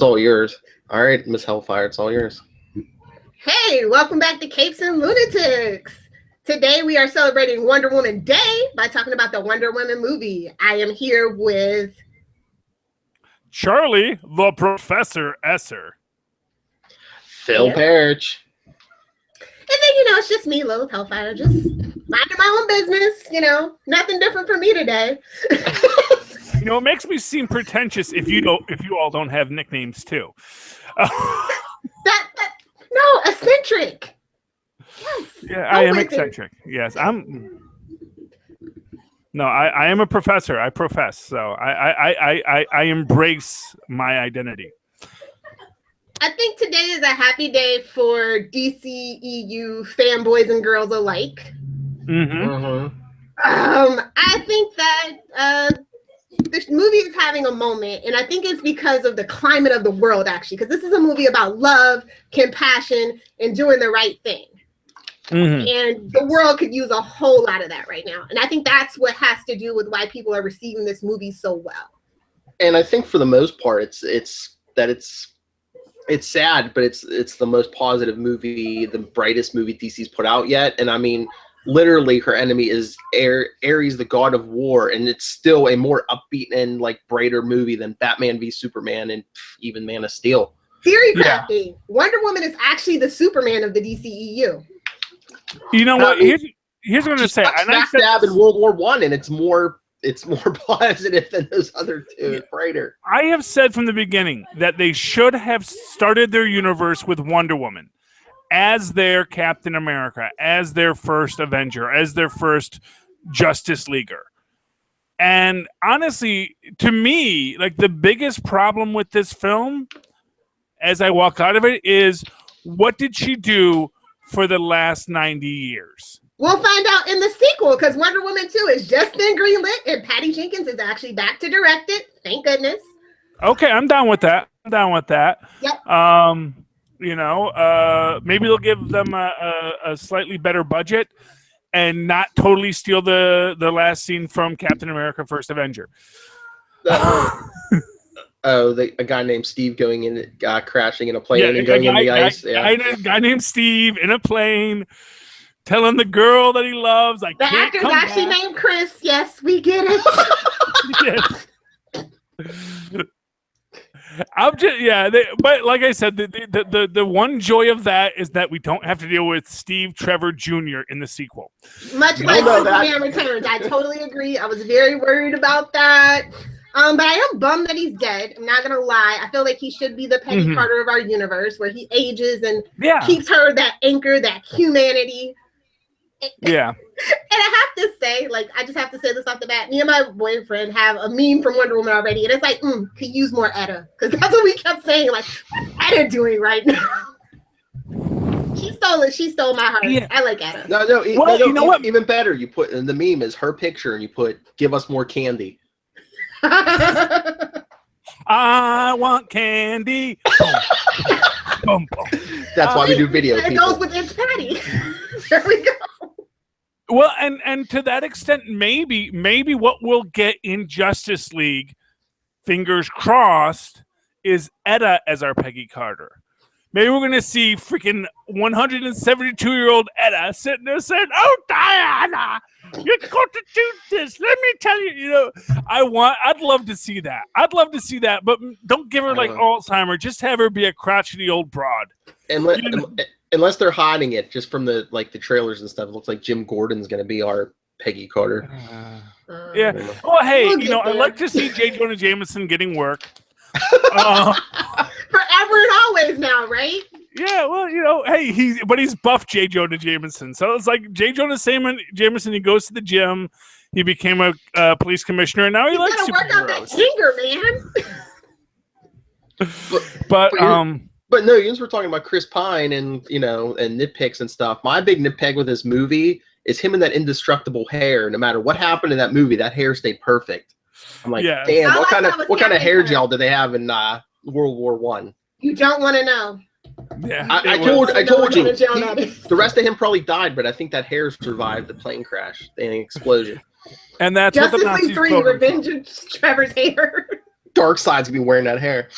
all yours. All right, Miss Hellfire, it's all yours. Hey, welcome back to Capes and Lunatics. Today we are celebrating Wonder Woman Day by talking about the Wonder Woman movie. I am here with Charlie, the Professor Esser. Phil Parrish. And then, it's just me, Lilith Hellfire, just minding my own business, nothing different for me today. It makes me seem pretentious if you all don't have nicknames too. No, eccentric. Yes. Yeah, I am eccentric. Yes, I'm. No, I am a professor. I profess, so I embrace my identity. I think today is a happy day for DCEU fanboys and girls alike. Mm-hmm. I think that this movie is having a moment, and I think it's because of the climate of the world, actually, because this is a movie about love, compassion, and doing the right thing. Mm-hmm. And the world could use a whole lot of that right now. And I think that's what has to do with why people are receiving this movie so well. And I think for the most part, it's sad, but it's the most positive movie, the brightest movie DC's put out yet. And I mean, literally, her enemy is Ares, the god of war, and it's still a more upbeat and brighter movie than Batman v Superman and even Man of Steel. Theory crafting. Yeah. Wonder Woman is actually the Superman of the DCEU. You know what? Here's what I'm going to say. Smack dab in World War One, and it's more positive than those other two. It's brighter. I have said from the beginning that they should have started their universe with Wonder Woman as their Captain America, as their first Avenger, as their first Justice Leaguer. And honestly, to me, the biggest problem with this film, as I walk out of it, is what did she do for the last 90 years? We'll find out in the sequel, because Wonder Woman 2 has just been greenlit, and Patty Jenkins is actually back to direct it. Thank goodness. Okay, I'm down with that. Yep. Maybe they'll give them a slightly better budget and not totally steal the last scene from Captain America: First Avenger. A guy named Steve going in, crashing in a plane and going in the ice. A guy named Steve in a plane, telling the girl that he loves, "I the can't actor's come actually back." named Chris. Yes, we get it. But like I said, the one joy of that is that we don't have to deal with Steve Trevor Jr. in the sequel. Much like Superman Returns. I totally agree. I was very worried about that. But I am bummed that he's dead. I'm not gonna lie. I feel like he should be the Peggy Carter of our universe, where he ages and keeps her that anchor, that humanity. Yeah. And I have to say, I just have to say this off the bat. Me and my boyfriend have a meme from Wonder Woman already, and it's could use more Etta, because that's what we kept saying. What's Etta doing right now? She stole my heart. Yeah. I like Etta. No. You know what? Even better, you put in the meme is her picture, and you put "Give us more candy." I want candy. Boom, boom. That's why we do video. It goes with It's Patty. There we go. Well, and to that extent, maybe what we'll get in Justice League, fingers crossed, is Etta as our Peggy Carter. Maybe we're going to see freaking 172-year-old Etta sitting there saying, "Oh, Diana, you're going to do this. Let me tell you, I'd love to see that. But don't give her Alzheimer. Just have her be a crotchety old broad." Unless they're hiding it just from the the trailers and stuff, it looks like Jim Gordon's going to be our Peggy Carter. Yeah. Well, hey, I'd like to see J. Jonah Jameson getting work. Forever and always now, right? Yeah, well, hey, he's buff J. Jonah Jameson. So it's like J. Jonah Jameson, he goes to the gym, he became a police commissioner, and now he likes superheroes. Work out that finger, man. But no, we're talking about Chris Pine and and nitpicks and stuff. My big nitpick with this movie is him and that indestructible hair. No matter what happened in that movie, that hair stayed perfect. I'm like, damn, what kind of hair gel did they have in World War One? You don't want to know. Yeah, I told you. The rest of him probably died, but I think that hair survived the plane crash, the explosion. And that's Justice what the League 3: Revenge of Trevor's hair. Darkseid's gonna be wearing that hair.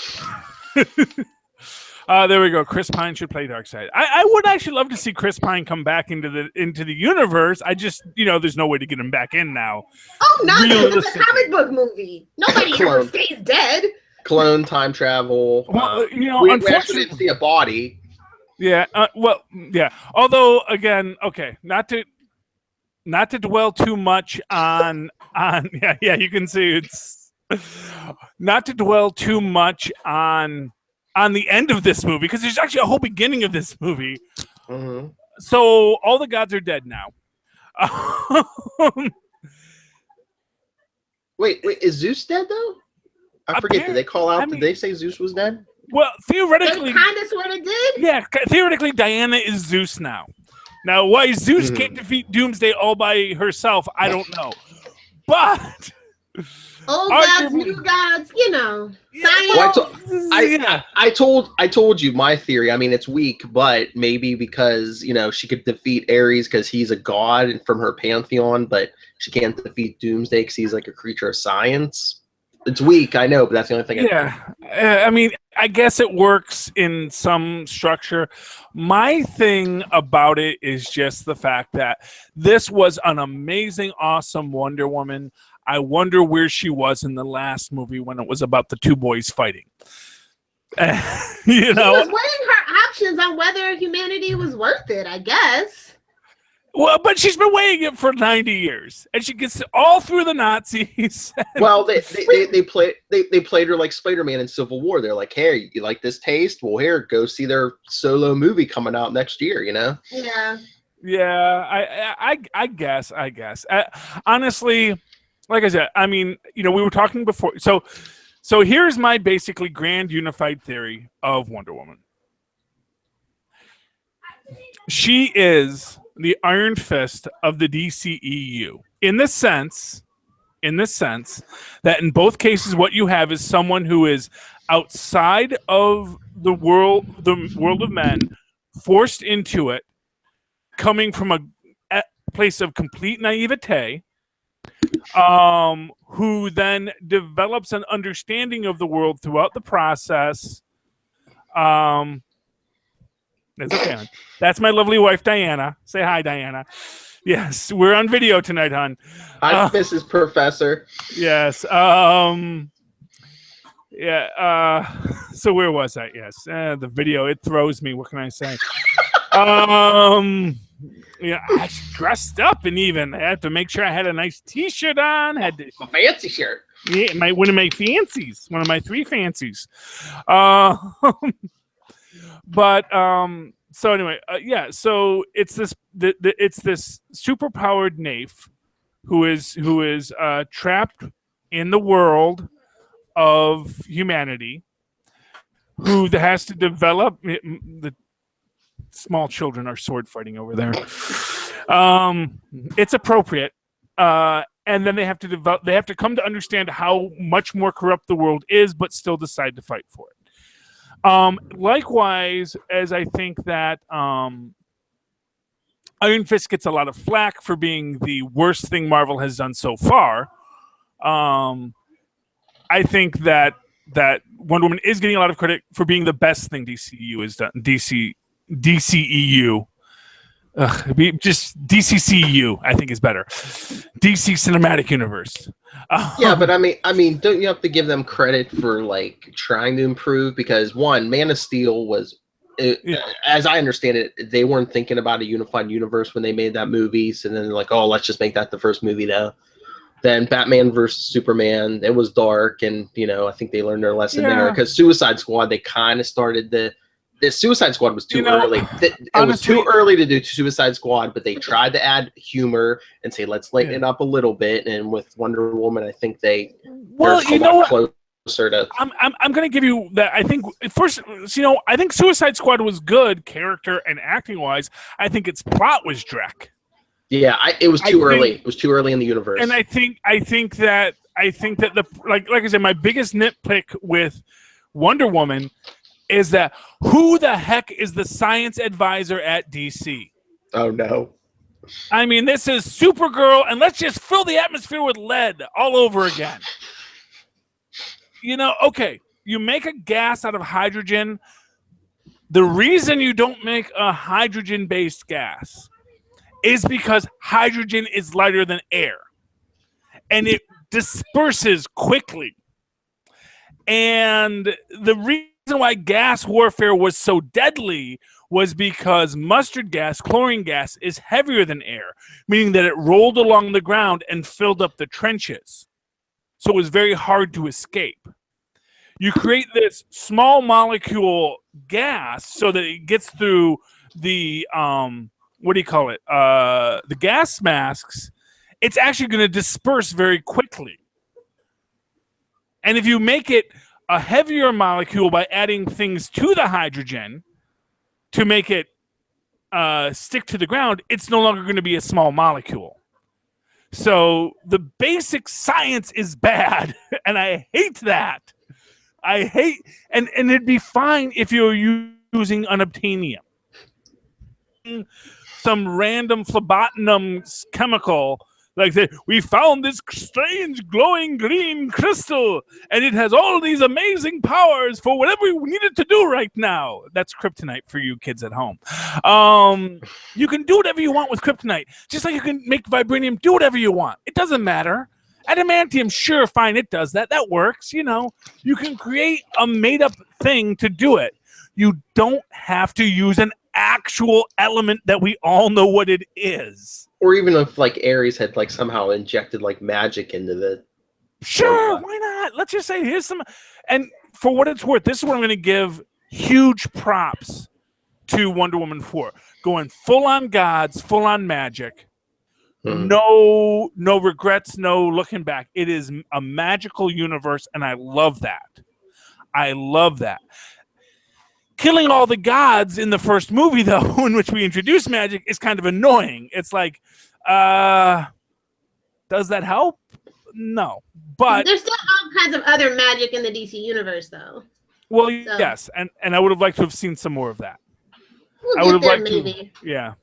There we go. Chris Pine should play Darkseid. I would actually love to see Chris Pine come back into the universe. I just, there's no way to get him back in now. Oh, no, it's a comic book movie. Nobody ever stays dead. Clone, time travel. Well, we actually didn't see a body. Yeah. Yeah. Although, again, okay, not to dwell too much on yeah, you can see it's not to dwell too much on the end of this movie, because there's actually a whole beginning of this movie. Mm-hmm. So all the gods are dead now. Wait, is Zeus dead though? I forget. Did they call out? Did they say Zeus was dead? Well, theoretically, they kind of sort of did. Yeah, theoretically, Diana is Zeus now. Now, why Zeus can't defeat Doomsday all by herself, I don't know. But old gods, new gods, science. Well, I told you my theory. I mean, it's weak, but maybe because she could defeat Ares because he's a god from her pantheon, but she can't defeat Doomsday because he's like a creature of science. It's weak, I know, but that's the only thing. I mean, I guess it works in some structure. My thing about it is just the fact that this was an amazing, awesome Wonder Woman. I wonder where she was in the last movie when it was about the two boys fighting. She was weighing her options on whether humanity was worth it, I guess. Well, but she's been weighing it for 90 years, and she gets all through the Nazis. Well, they played her like Spider-Man in Civil War. They're like, "Hey, you like this taste? Well, here, go see their solo movie coming out next year." Yeah. Yeah, I guess. Honestly, like I said, I mean, we were talking before. So here's my basically grand unified theory of Wonder Woman. She is the Iron Fist of the DCEU in the sense that in both cases what you have is someone who is outside of the world of men, forced into it, coming from a place of complete naivete, who then develops an understanding of the world throughout the process. That's a fan. That's my lovely wife, Diana. Say hi, Diana. Yes, we're on video tonight, hon. Hi, Mrs. Professor. Yes. Yeah. So where was I? Yes. The video, it throws me. What can I say? Yeah, I dressed up, and even I had to make sure I had a nice T-shirt on. Had to, a fancy shirt. Yeah, one of my fancies. One of my three fancies. But so anyway, yeah. So it's this it's this superpowered Naif who is trapped in the world of humanity, who has to develop. The small children are sword fighting over there. It's appropriate, and then they have to develop. They have to come to understand how much more corrupt the world is, but still decide to fight for it. Likewise, as I think that Iron Fist gets a lot of flack for being the worst thing Marvel has done so far, I think that Wonder Woman is getting a lot of credit for being the best thing DCEU has done. DCEU. Just DCCU, I think is better. DC Cinematic Universe. Yeah, but I mean, don't you have to give them credit for like trying to improve? Because one, Man of Steel was, as I understand it, they weren't thinking about a unified universe when they made that movie. So then like, oh, let's just make that the first movie now. Then Batman versus Superman, it was dark, and I think they learned their lesson there. Because Suicide Squad, they kind of started the Suicide Squad was too early. It was too early to do Suicide Squad, but they tried to add humor and say, let's lighten it up a little bit. And with Wonder Woman, I think they're a lot closer to. I'm going to give you that. I think first, I think Suicide Squad was good character and acting wise. I think its plot was dreck. Yeah, it was too early. It was too early in the universe. And I think that the like I said, my biggest nitpick with Wonder Woman is that who the heck is the science advisor at DC? Oh, no. I mean, this is Supergirl, and let's just fill the atmosphere with lead all over again. Okay, you make a gas out of hydrogen. The reason you don't make a hydrogen-based gas is because hydrogen is lighter than air, and it disperses quickly. And the reason why gas warfare was so deadly was because mustard gas, chlorine gas, is heavier than air, meaning that it rolled along the ground and filled up the trenches. So it was very hard to escape. You create this small molecule gas so that it gets through the, the gas masks. It's actually going to disperse very quickly. And if you make it a heavier molecule by adding things to the hydrogen to make it stick to the ground, it's no longer going to be a small molecule. So the basic science is bad, and I hate that. And it'd be fine if you're using unobtainium. Some random phlebotinum chemical, like we found this strange glowing green crystal, and it has all these amazing powers for whatever we need it to do right now. That's kryptonite for you kids at home. You can do whatever you want with kryptonite, just like you can make vibranium do whatever you want. It doesn't matter. Adamantium, sure, fine, it does that. That works, you know. You can create a made-up thing to do it. You don't have to use an actual element that we all know what it is. Or even if, like, Ares had, like, somehow injected, like, magic into the... Sure, why not? Let's just say here's some... And for what it's worth, this is what I'm going to give huge props to Wonder Woman 4. Going full-on gods, full-on magic. No regrets, no looking back. It is a magical universe, and I love that. I love that. Killing all the gods in the first movie, though, in which we introduce magic, is kind of annoying. It's like, does that help? No. But there's still all kinds of other magic in the DC universe, though. Well, so. Yes, and I would have liked to have seen some more of that. I would have liked to. Yeah.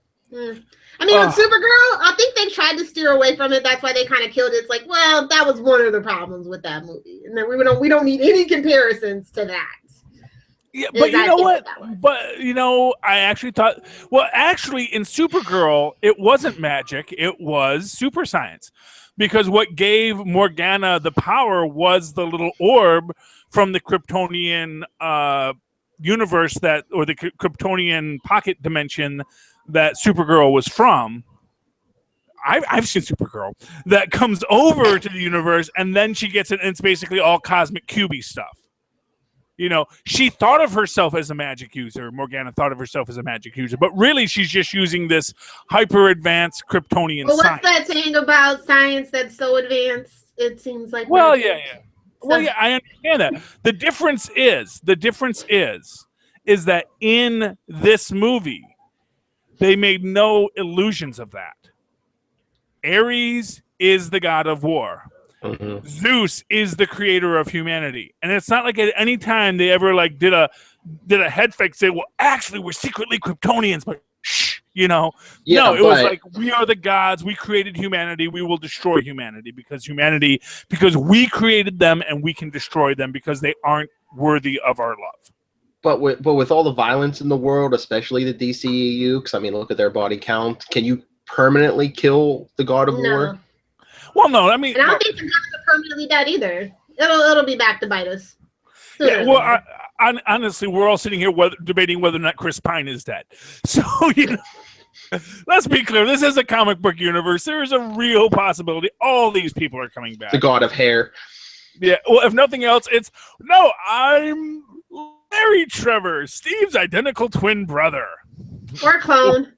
I mean, with Supergirl, I think they tried to steer away from it. That's why they kind of killed it. It's like, well, that was one of the problems with that movie, and then we don't need any comparisons to that. Yeah, but you know what? But you know, I actually thought. Well, actually, in Supergirl, it wasn't magic; it was super science, because what gave Morgana the power was the little orb from the Kryptonian universe or the Kryptonian pocket dimension that Supergirl was from. I've seen Supergirl. That comes over to the universe, and then she gets it, and it's basically all cosmic cubey stuff. You know, she thought of herself as a magic user. Morgana thought of herself as a magic user, but really she's just using this hyper-advanced Kryptonian science. What's that saying about science that's so advanced? It seems like... Well, yeah. Well, yeah, I understand that. The difference is that in this movie, they made no illusions of that. Ares is the god of war. Mm-hmm. Zeus is the creator of humanity. And it's not like at any time they ever like did a head fake say, well, actually, we're secretly Kryptonians, but shh, you know. Yeah, no, it was like, we are the gods. We created humanity. We will destroy humanity because we created them, and we can destroy them because they aren't worthy of our love. But with all the violence in the world, especially the DCEU, because I mean, look at their body count. Can you permanently kill the god of war? Well, no. I mean, and I don't think the gods are permanently dead either. It'll be back to bite us. Yeah. Well, honestly, we're all sitting here debating whether or not Chris Pine is dead. So you know, let's be clear. This is a comic book universe. There is a real possibility all these people are coming back. The god of hair. Yeah. Well, if nothing else, I'm Larry Trevor, Steve's identical twin brother. Or clone.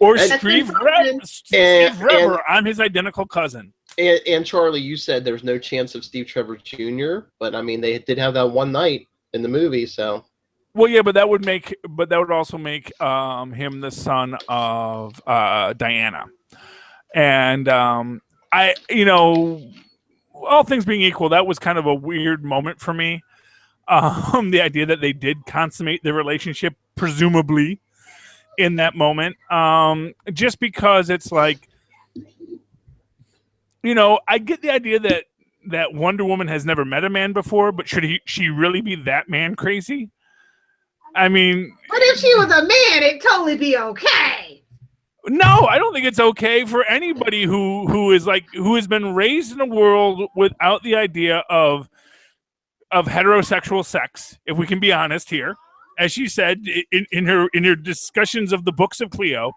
Or Steve Trevor. I'm his identical cousin. And Charlie, you said there's no chance of Steve Trevor Jr., but I mean, they did have that one night in the movie, so. Well, yeah, but that would also make him the son of Diana. And all things being equal, that was kind of a weird moment for me. The idea that they did consummate their relationship, presumably, in that moment, just because it's like, I get the idea that that Wonder Woman has never met a man before, but should she really be that man crazy? I mean, but if she was a man, it'd totally be okay. No, I don't think it's okay for anybody who has been raised in a world without the idea of heterosexual sex. If we can be honest here, as she said in her discussions of the books of Cleo,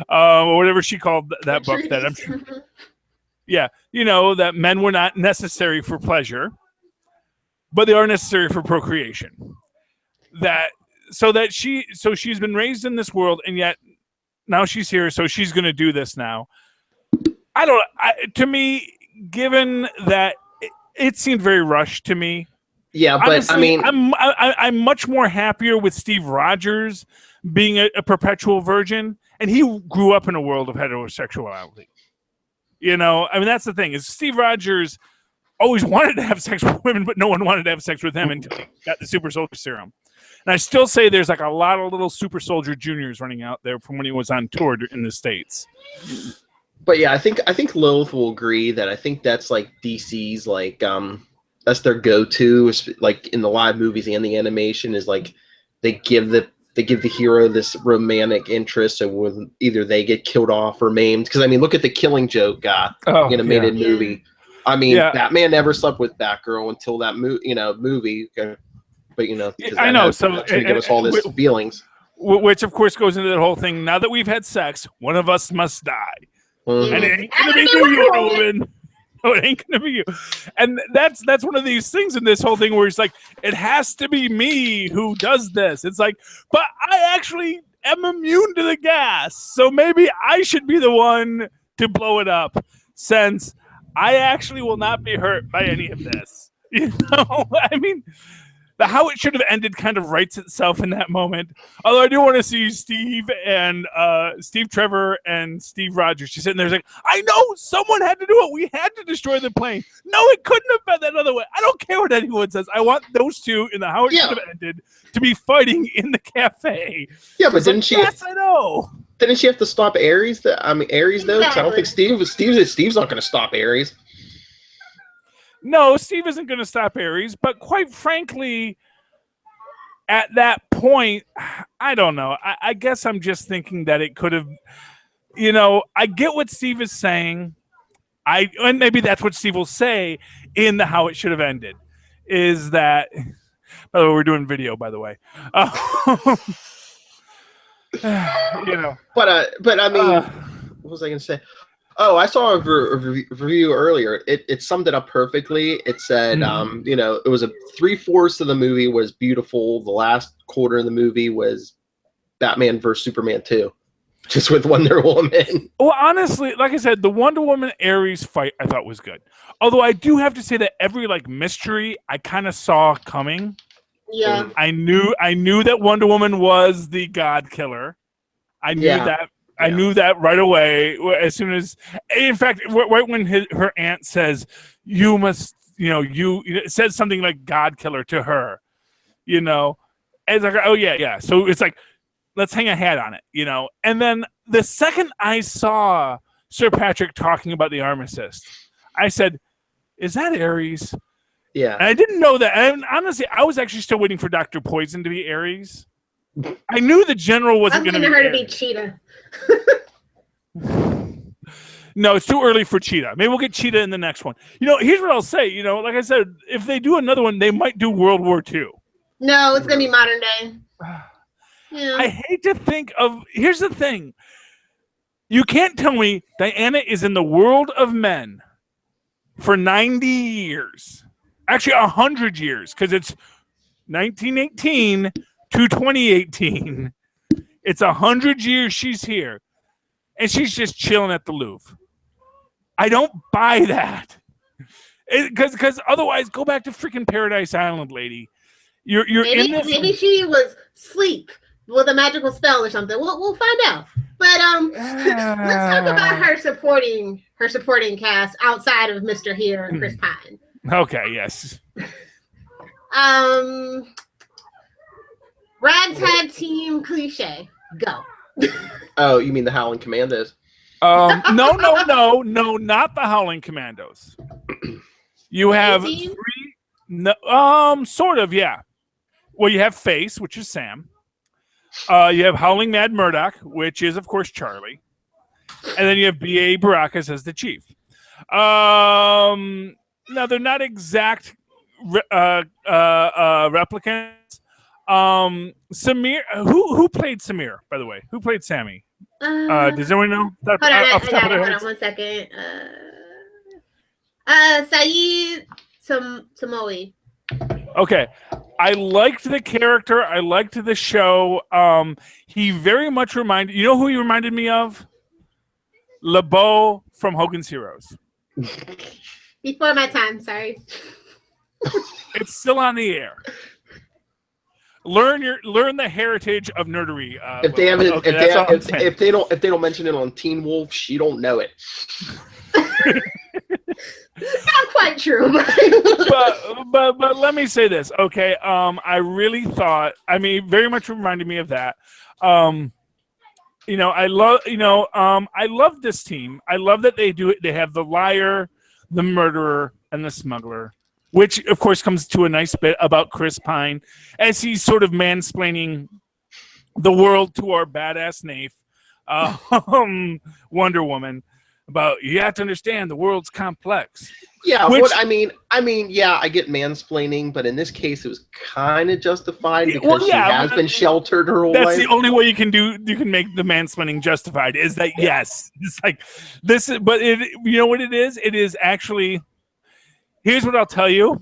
or whatever she called that book, that I'm sure, yeah, that men were not necessary for pleasure, but they are necessary for procreation. So she's been raised in this world, and yet now she's here, so she's going to do this now. To me, given that it seemed very rushed to me. Yeah, but honestly, I mean, I'm much more happier with Steve Rogers being a perpetual virgin, and he grew up in a world of heterosexuality. I mean, that's the thing, is Steve Rogers always wanted to have sex with women, but no one wanted to have sex with him until he got the super soldier serum. And I still say there's like a lot of little super soldier juniors running out there from when he was on tour in the States. But yeah, I think Lilith will agree that I think that's like DC's that's their go-to, like in the live movies and the animation, is like they give the hero this romantic interest, so either they get killed off or maimed. Because I mean, look at the Killing Joke animated movie. I mean, Batman never slept with Batgirl until that movie. But I know. So that's going to give us all this feelings. Which of course goes into that whole thing. Now that we've had sex, one of us must die, and it ain't gonna be you, woman. No, it ain't gonna be you. And that's one of these things in this whole thing where it's like, it has to be me who does this. It's like, but I actually am immune to the gas, so maybe I should be the one to blow it up, since I actually will not be hurt by any of this. I mean, how it should have ended kind of writes itself in that moment. Although I do want to see Steve Trevor and Steve Rogers. She's sitting there like, I know someone had to do it. We had to destroy the plane. No, it couldn't have been that other way. I don't care what anyone says. I want those two in the how it should have ended to be fighting in the cafe. Yeah, but didn't she? Yes, I know. Didn't she have to stop Ares? Ares though, because I don't think Steve's not going to stop Ares. No, Steve isn't going to stop Ares, but quite frankly, at that point, I don't know. I guess I'm just thinking that it could have, I get what Steve is saying. And maybe that's what Steve will say in the how it should have ended, is that, by the way, we're doing video, by the way. But I mean, what was I going to say? Oh, I saw a review earlier. It summed it up perfectly. It said, it was 3/4 of the movie was beautiful. The last quarter of the movie was Batman versus Superman 2, just with Wonder Woman. Well, honestly, like I said, the Wonder Woman Ares fight I thought was good. Although I do have to say that every mystery I kind of saw coming. Yeah, I knew that Wonder Woman was the God Killer. I knew that. I knew that right away. As soon as, in fact, right when her aunt says, "You must," it says something like "God Killer" to her. And it's like, oh yeah. So it's like, let's hang a hat on it, And then the second I saw Sir Patrick talking about the armistice, I said, "Is that Ares?" Yeah. And I didn't know that. And honestly, I was actually still waiting for Dr. Poison to be Ares. I knew the general wasn't going to be her to be Cheetah. No, it's too early for Cheetah. Maybe we'll get Cheetah in the next one. Here's what I'll say. Like I said, if they do another one, they might do World War II. No, it's going to be modern day. Yeah. I hate to think of... Here's the thing. You can't tell me Diana is in the world of men for 90 years. Actually, 100 years, because it's 1918 to 2018. It's 100 years she's here, and she's just chilling at the Louvre. I don't buy that, because otherwise, go back to freaking Paradise Island, lady. You're in this. Maybe she was asleep with a magical spell or something. We'll find out. But let's talk about her supporting cast outside of Mr. Here and Chris Pine. Okay. Yes. Ragtag team cliche. Go. Oh, you mean the Howling Commandos? No, not the Howling Commandos. You have sort of, yeah. Well, you have Face, which is Sam. You have Howling Mad Murdoch, which is, of course, Charlie. And then you have B.A. Baracus as the chief. Now, they're not exact replicants. Samir, who played Samir, by the way? Who played Sammy? Does anyone know? Hold on 1 second. Saeed Tamoui. Okay. I liked the character. I liked the show. He very much reminded... You know who he reminded me of? LeBeau from Hogan's Heroes. Before my time, sorry. It's still on the air. Learn the heritage of nerdery. If they don't mention it on Teen Wolf, you don't know it. Not quite true, but let me say this, okay? I really thought, very much reminded me of that. I love this team. I love that they do it. They have the liar, the murderer, and the smuggler, which of course comes to a nice bit about Chris Pine as he's sort of mansplaining the world to our badass Nafe, Wonder Woman. About you have to understand the world's complex. Yeah, yeah, I get mansplaining, but in this case, it was kind of justified because she has been sheltered her whole life. That's the only way you can make the mansplaining justified is that yes, it's like this is. But you know what it is? It is actually. Here's what I'll tell you.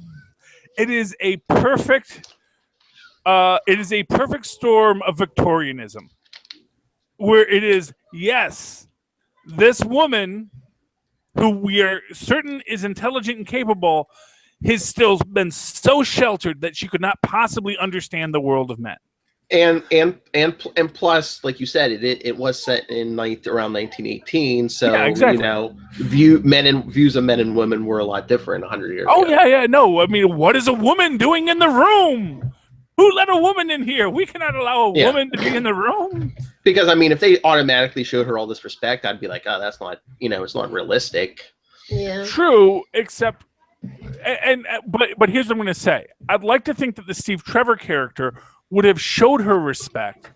It is a perfect. It is a perfect storm of Victorianism, where it is yes. This woman, who we are certain is intelligent and capable, has still been so sheltered that she could not possibly understand the world of men. And plus, like you said, it was set in around 1918, so yeah, exactly. Views of men and women were a lot different 100 years ago. Yeah. No, what is a woman doing in the room? Who let a woman in here? We cannot allow a woman to be in the room. Because if they automatically showed her all this respect, I'd be like, oh, that's not, it's not realistic. Yeah. True, except, but here's what I'm going to say. I'd like to think that the Steve Trevor character would have showed her respect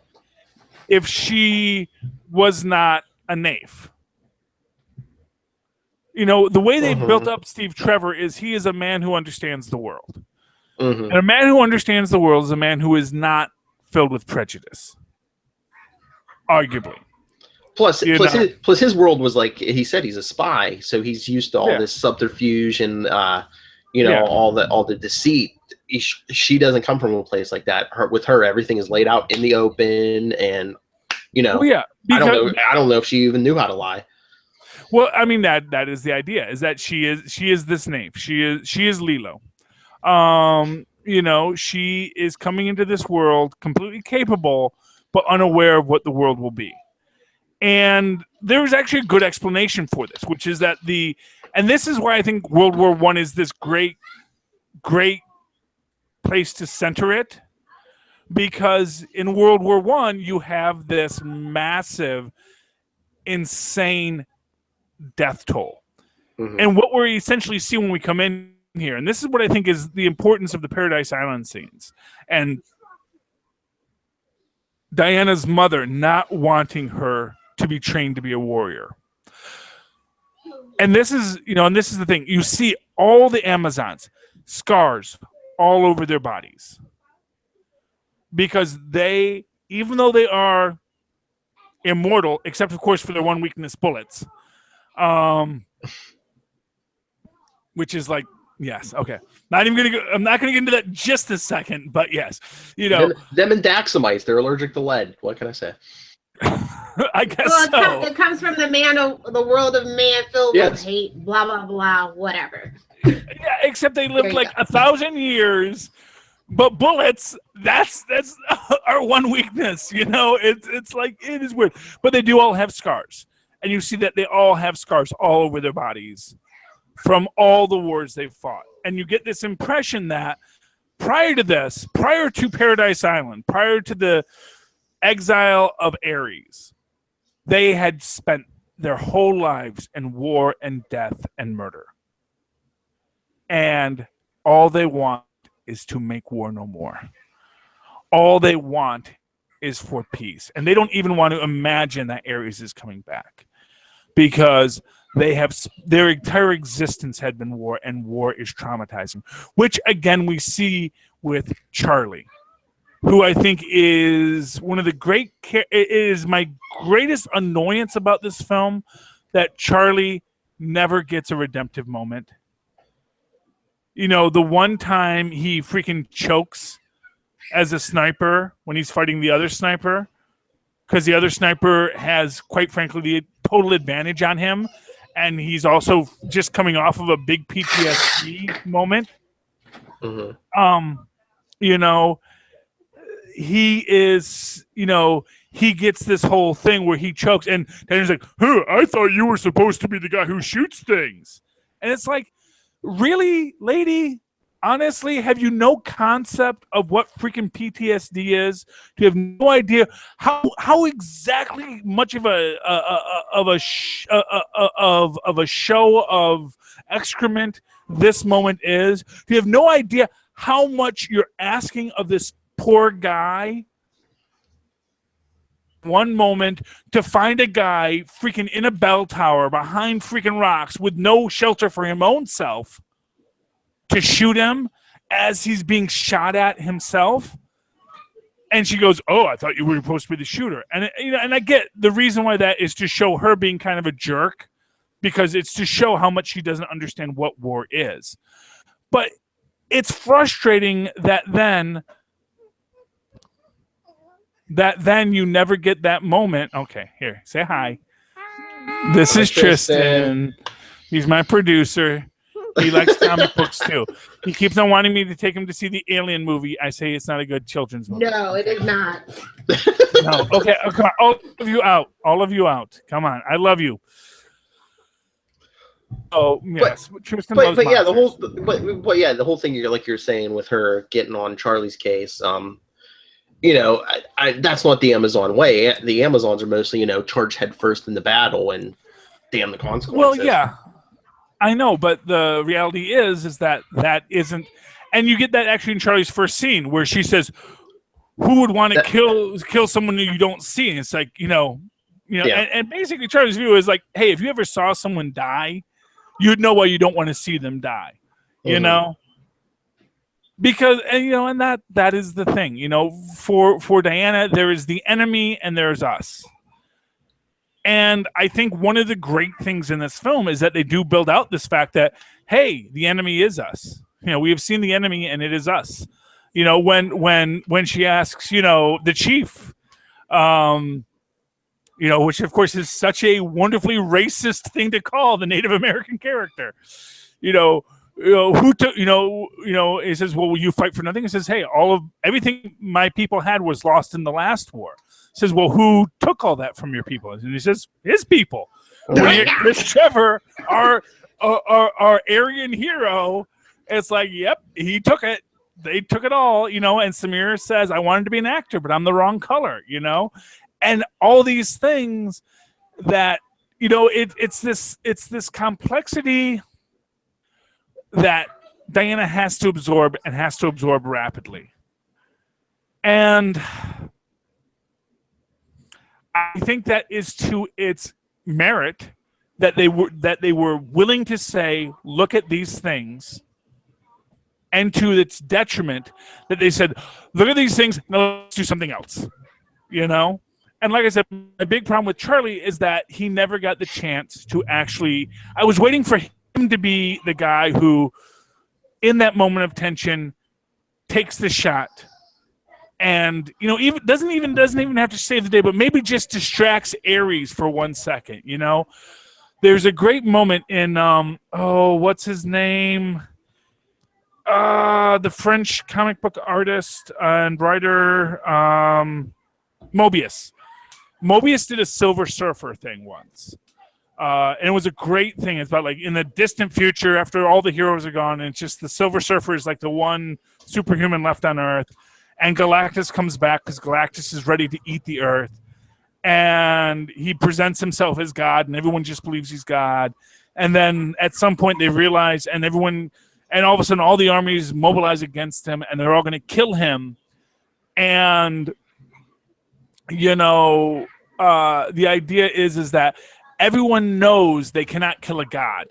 if she was not a naif. The way they built up Steve Trevor is he is a man who understands the world. Mm-hmm. And a man who understands the world is a man who is not filled with prejudice. Arguably. Plus his world was like, he said he's a spy, so he's used to all this subterfuge and all the deceit. She doesn't come from a place like that. With her, everything is laid out in the open, and I don't know if she even knew how to lie. Well, that is the idea, is that she is this knave. She is Lilo. She is coming into this world completely capable, but unaware of what the world will be. And there is actually a good explanation for this, which is that and this is why I think World War I is this great, great place to center it, because in World War I, you have this massive, insane death toll. Mm-hmm. And what we essentially see when we come in here, and this is what I think is the importance of the Paradise Island scenes, and Diana's mother not wanting her to be trained to be a warrior. And this is, this is the thing. You see all the Amazons, scars all over their bodies. Because even though they are immortal, except of course for their one weakness, bullets, which is like, yes, okay. I'm not gonna get into that just a second, but yes, them and Daxamites, they're allergic to lead. What can I say? I guess it comes from the world of man filled with hate, blah blah blah, whatever. Yeah, except they lived like 1,000 years, but bullets, that's our one weakness. It's like, it is weird, but they do all have scars, and you see that they all have scars all over their bodies from all the wars they've fought. And you get this impression that prior to Paradise Island, prior to the exile of Ares, they had spent their whole lives in war and death and murder. And all they want is to make war no more. All they want is for peace. And they don't even want to imagine that Ares is coming back, because their entire existence had been war, and war is traumatizing, which again we see with Charlie, who I think is one of the it is my greatest annoyance about this film, that Charlie never gets a redemptive moment. You know, the one time he freaking chokes as a sniper when he's fighting the other sniper, because the other sniper has, quite frankly, the total advantage on him, and he's also just coming off of a big PTSD moment. Mm-hmm. You know, he is, you know, he gets this whole thing where he chokes, and then he's like, I thought you were supposed to be the guy who shoots things. And it's like, really, lady? Honestly, have you no concept of what freaking PTSD is? Do you have no idea how exactly much of a show of excrement this moment is? Do you have no idea how much you're asking of this poor guy? One moment to find a guy freaking in a bell tower behind freaking rocks with no shelter for his own self, to shoot him as he's being shot at himself. And she goes, I thought you were supposed to be the shooter. And and I get the reason why that is to show her being kind of a jerk, because it's to show how much she doesn't understand what war is. But it's frustrating that then you never get that moment. Okay, here, say hi. This is Tristan. He's my producer. He likes comic books too. He keeps on wanting me to take him to see the Alien movie. I say it's not a good children's movie. No, it is not. No. Okay, come on. All of you out. All of you out. Come on. I love you. Oh yes, Tristan loves but yeah, the whole thing you're saying with her getting on Charlie's case. You know, that's not the Amazon way. The Amazons are mostly, charge headfirst in the battle and damn the consequences. Well, yeah. I know, but the reality is that isn't, and you get that actually in Charlie's first scene where she says, "Who would want to kill someone who you don't see?" And it's like, yeah. and basically Charlie's view is like, hey, if you ever saw someone die, you'd know why you don't want to see them die, you know, because and that is the thing, for Diana, there is the enemy and there's us. And I think one of the great things in this film is that they do build out this fact that, hey, the enemy is us. We have seen the enemy and it is us. When she asks, the chief, which of course is such a wonderfully racist thing to call the Native American character, who took, he says, well, will you fight for nothing? He says, hey, everything my people had was lost in the last war. Says, well, who took all that from your people? And he says, his people. Chris Trevor, our Aryan hero, it's like, yep, he took it. They took it all, and Samira says, I wanted to be an actor, but I'm the wrong color, and all these things that, it's this complexity that Diana has to absorb and has to absorb rapidly. And I think that is to its merit that they were willing to say, look at these things, and to its detriment that they said, look at these things, now let's do something else, And like I said, my big problem with Charlie is that he never got the chance to actually. I was waiting for him to be the guy who, in that moment of tension, takes the shot. And even doesn't even have to save the day, but maybe just distracts Ares for 1 second. There's a great moment in what's his name? The French comic book artist and writer, Mobius. Mobius did a Silver Surfer thing once, and it was a great thing. It's about in the distant future after all the heroes are gone, and it's just the Silver Surfer is like the one superhuman left on Earth. And Galactus comes back because Galactus is ready to eat the Earth. And he presents himself as God, and everyone just believes he's God. And then at some point they realize, and everyone and all of a sudden all the armies mobilize against him, and they're all going to kill him. And you know, the idea is that everyone knows they cannot kill a god,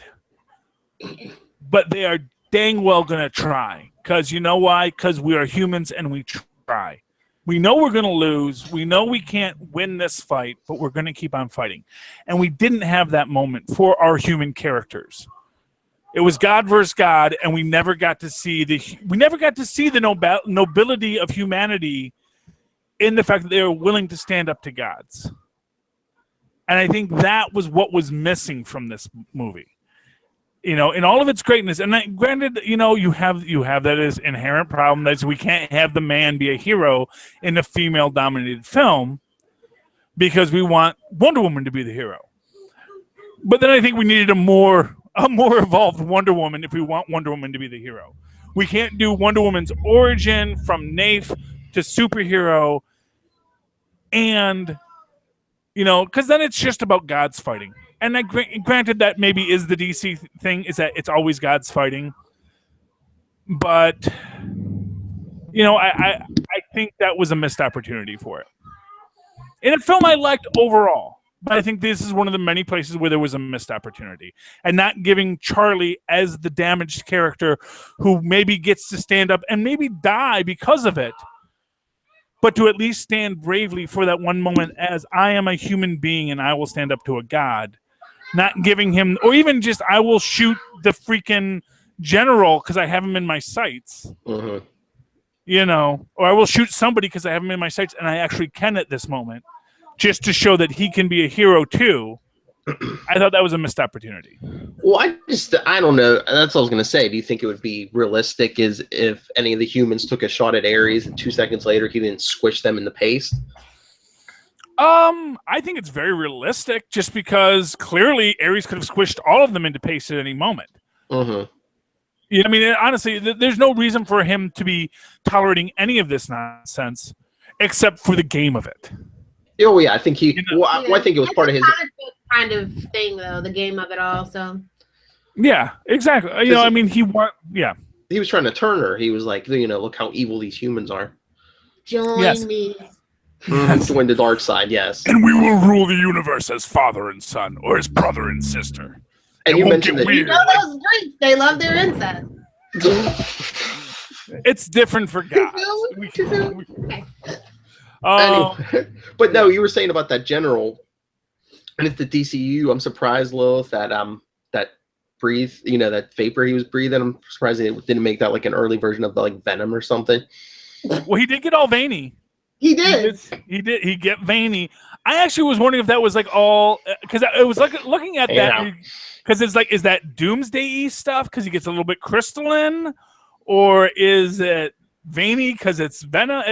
but they are dang well going to try. Because you know why? Because we are humans and we try. We know we're going to lose. We know we can't win this fight, but we're going to keep on fighting. And we didn't have that moment for our human characters. It was God versus God, and we never got to see the nobility of humanity in the fact that they were willing to stand up to gods. And I think that was what was missing from this movie. You know, in all of its greatness, and granted, you know, you have that as inherent problem that we can't have the man be a hero in a female-dominated film because we want Wonder Woman to be the hero. But then I think we needed a more evolved Wonder Woman if we want Wonder Woman to be the hero. We can't do Wonder Woman's origin from naif to superhero, and you know, because then it's just about gods fighting. And granted, that maybe is the DC thing, is that it's always gods fighting. But, you know, I think that was a missed opportunity for it. In a film I liked overall, but I think this is one of the many places where there was a missed opportunity. And not giving Charlie as the damaged character who maybe gets to stand up and maybe die because of it, but to at least stand bravely for that one moment as I am a human being and I will stand up to a god. Not giving him, or even just, I will shoot the freaking general because I have him in my sights. Mm-hmm. You know, or I will shoot somebody because I have him in my sights and I actually can at this moment, just to show that he can be a hero too. I thought that was a missed opportunity. Well, I don't know. That's what I was going to say. Do you think it would be realistic is if any of the humans took a shot at Ares and 2 seconds later he didn't squish them in the paste? I think it's very realistic just because clearly Ares could have squished all of them into paste at any moment. Mm-hmm. Yeah, I mean, honestly, there's no reason for him to be tolerating any of this nonsense except for the game of it. Oh, yeah, I think he... You know, well, I think it was part of his... kind of thing, though, the game of it all, so... Yeah, exactly. You know, I mean, he was trying to turn her. He was like, you know, look how evil these humans are. Join me. Join the dark side, yes. And we will rule the universe as father and son, or as brother and sister. And you mentioned that... You know those Greeks, they love their incest. It's different for guys. Okay. Anyway, but no, you were saying about that general, and it's the DCU. I'm surprised, Lilith, that breathe, you know, that vapor he was breathing. I'm surprised it didn't make that like an early version of like Venom or something. Well, he did get all veiny. He did. He get veiny. I actually was wondering if that was like all, because it was like looking at that, because it's like, is that Doomsday-y stuff because he gets a little bit crystalline, or is it veiny because it's Venom?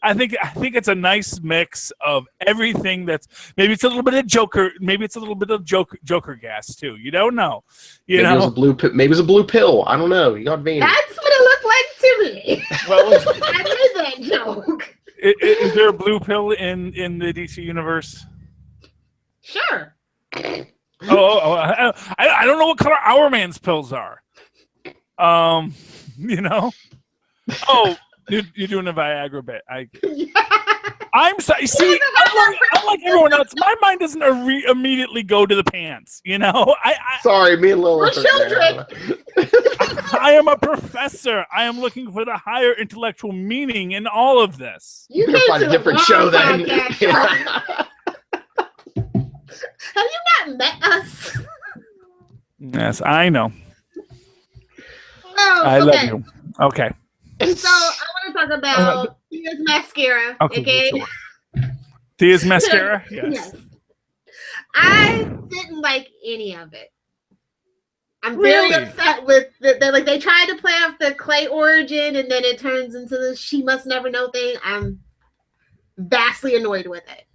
I think it's a nice mix of everything. That's maybe it's a little bit of Joker, maybe it's a little bit of Joker gas too. You don't know. Maybe it was a blue pill. I don't know. You got veiny. That's what it looked like to me. Well, I made that joke. Is there a blue pill in the DC universe? Sure. I don't know what color Our Man's pills are. You know. Oh, you're doing a Viagra bit. I'm sorry. See, unlike everyone else, my mind doesn't immediately go to the pants. You know, sorry, me and Lil. We're children. I am a professor. I am looking for the higher intellectual meaning in all of this. You can find a different show then. Have you not met us? Yes, I know. Oh, I love you. Okay. So I want to talk about Thea's mascara. Okay. Thea's mascara? Yes. I didn't like any of it. I'm very upset with they tried to play off the Clay origin and then it turns into the she must never know thing. I'm vastly annoyed with it.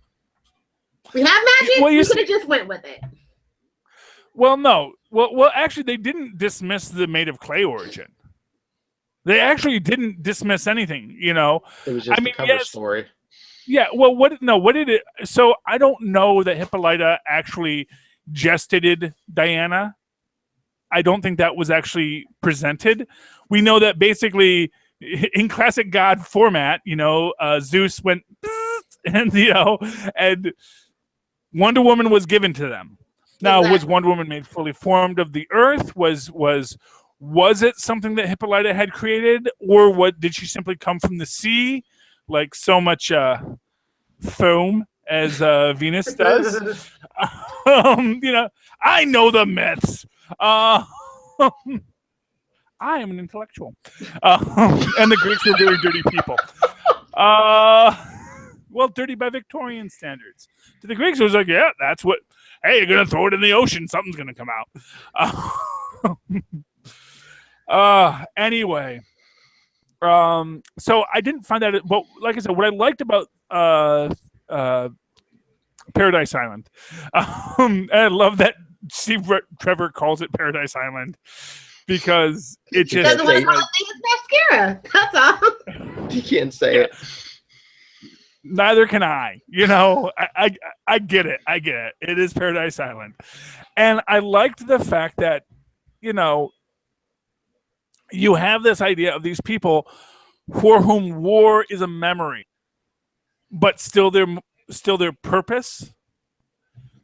We have magic. We could have just went with it. Well, no. Well, actually, they didn't dismiss the made of clay origin. They actually didn't dismiss anything, you know. It was just a cover story. Yeah, well, what did it... So, I don't know that Hippolyta actually gestated Diana. I don't think that was actually presented. We know that basically in classic God format, Zeus went and and Wonder Woman was given to them. Now, exactly. Was Wonder Woman made fully formed of the earth? Was it something that Hippolyta had created, or did she simply come from the sea, like so much foam as Venus does? I know the myths. I am an intellectual, and the Greeks were very dirty people. Well, dirty by Victorian standards. To the Greeks, it was like, yeah, that's what. Hey, you're gonna throw it in the ocean. Something's gonna come out. Anyway, so I didn't find that. But like I said, what I liked about Paradise Island, and I love that Steve Trevor calls it Paradise Island because it just doesn't want to call it mascara. That's all. You can't say it. Neither can I. I get it. I get it. It is Paradise Island. And I liked the fact that, you have this idea of these people for whom war is a memory, but still their purpose.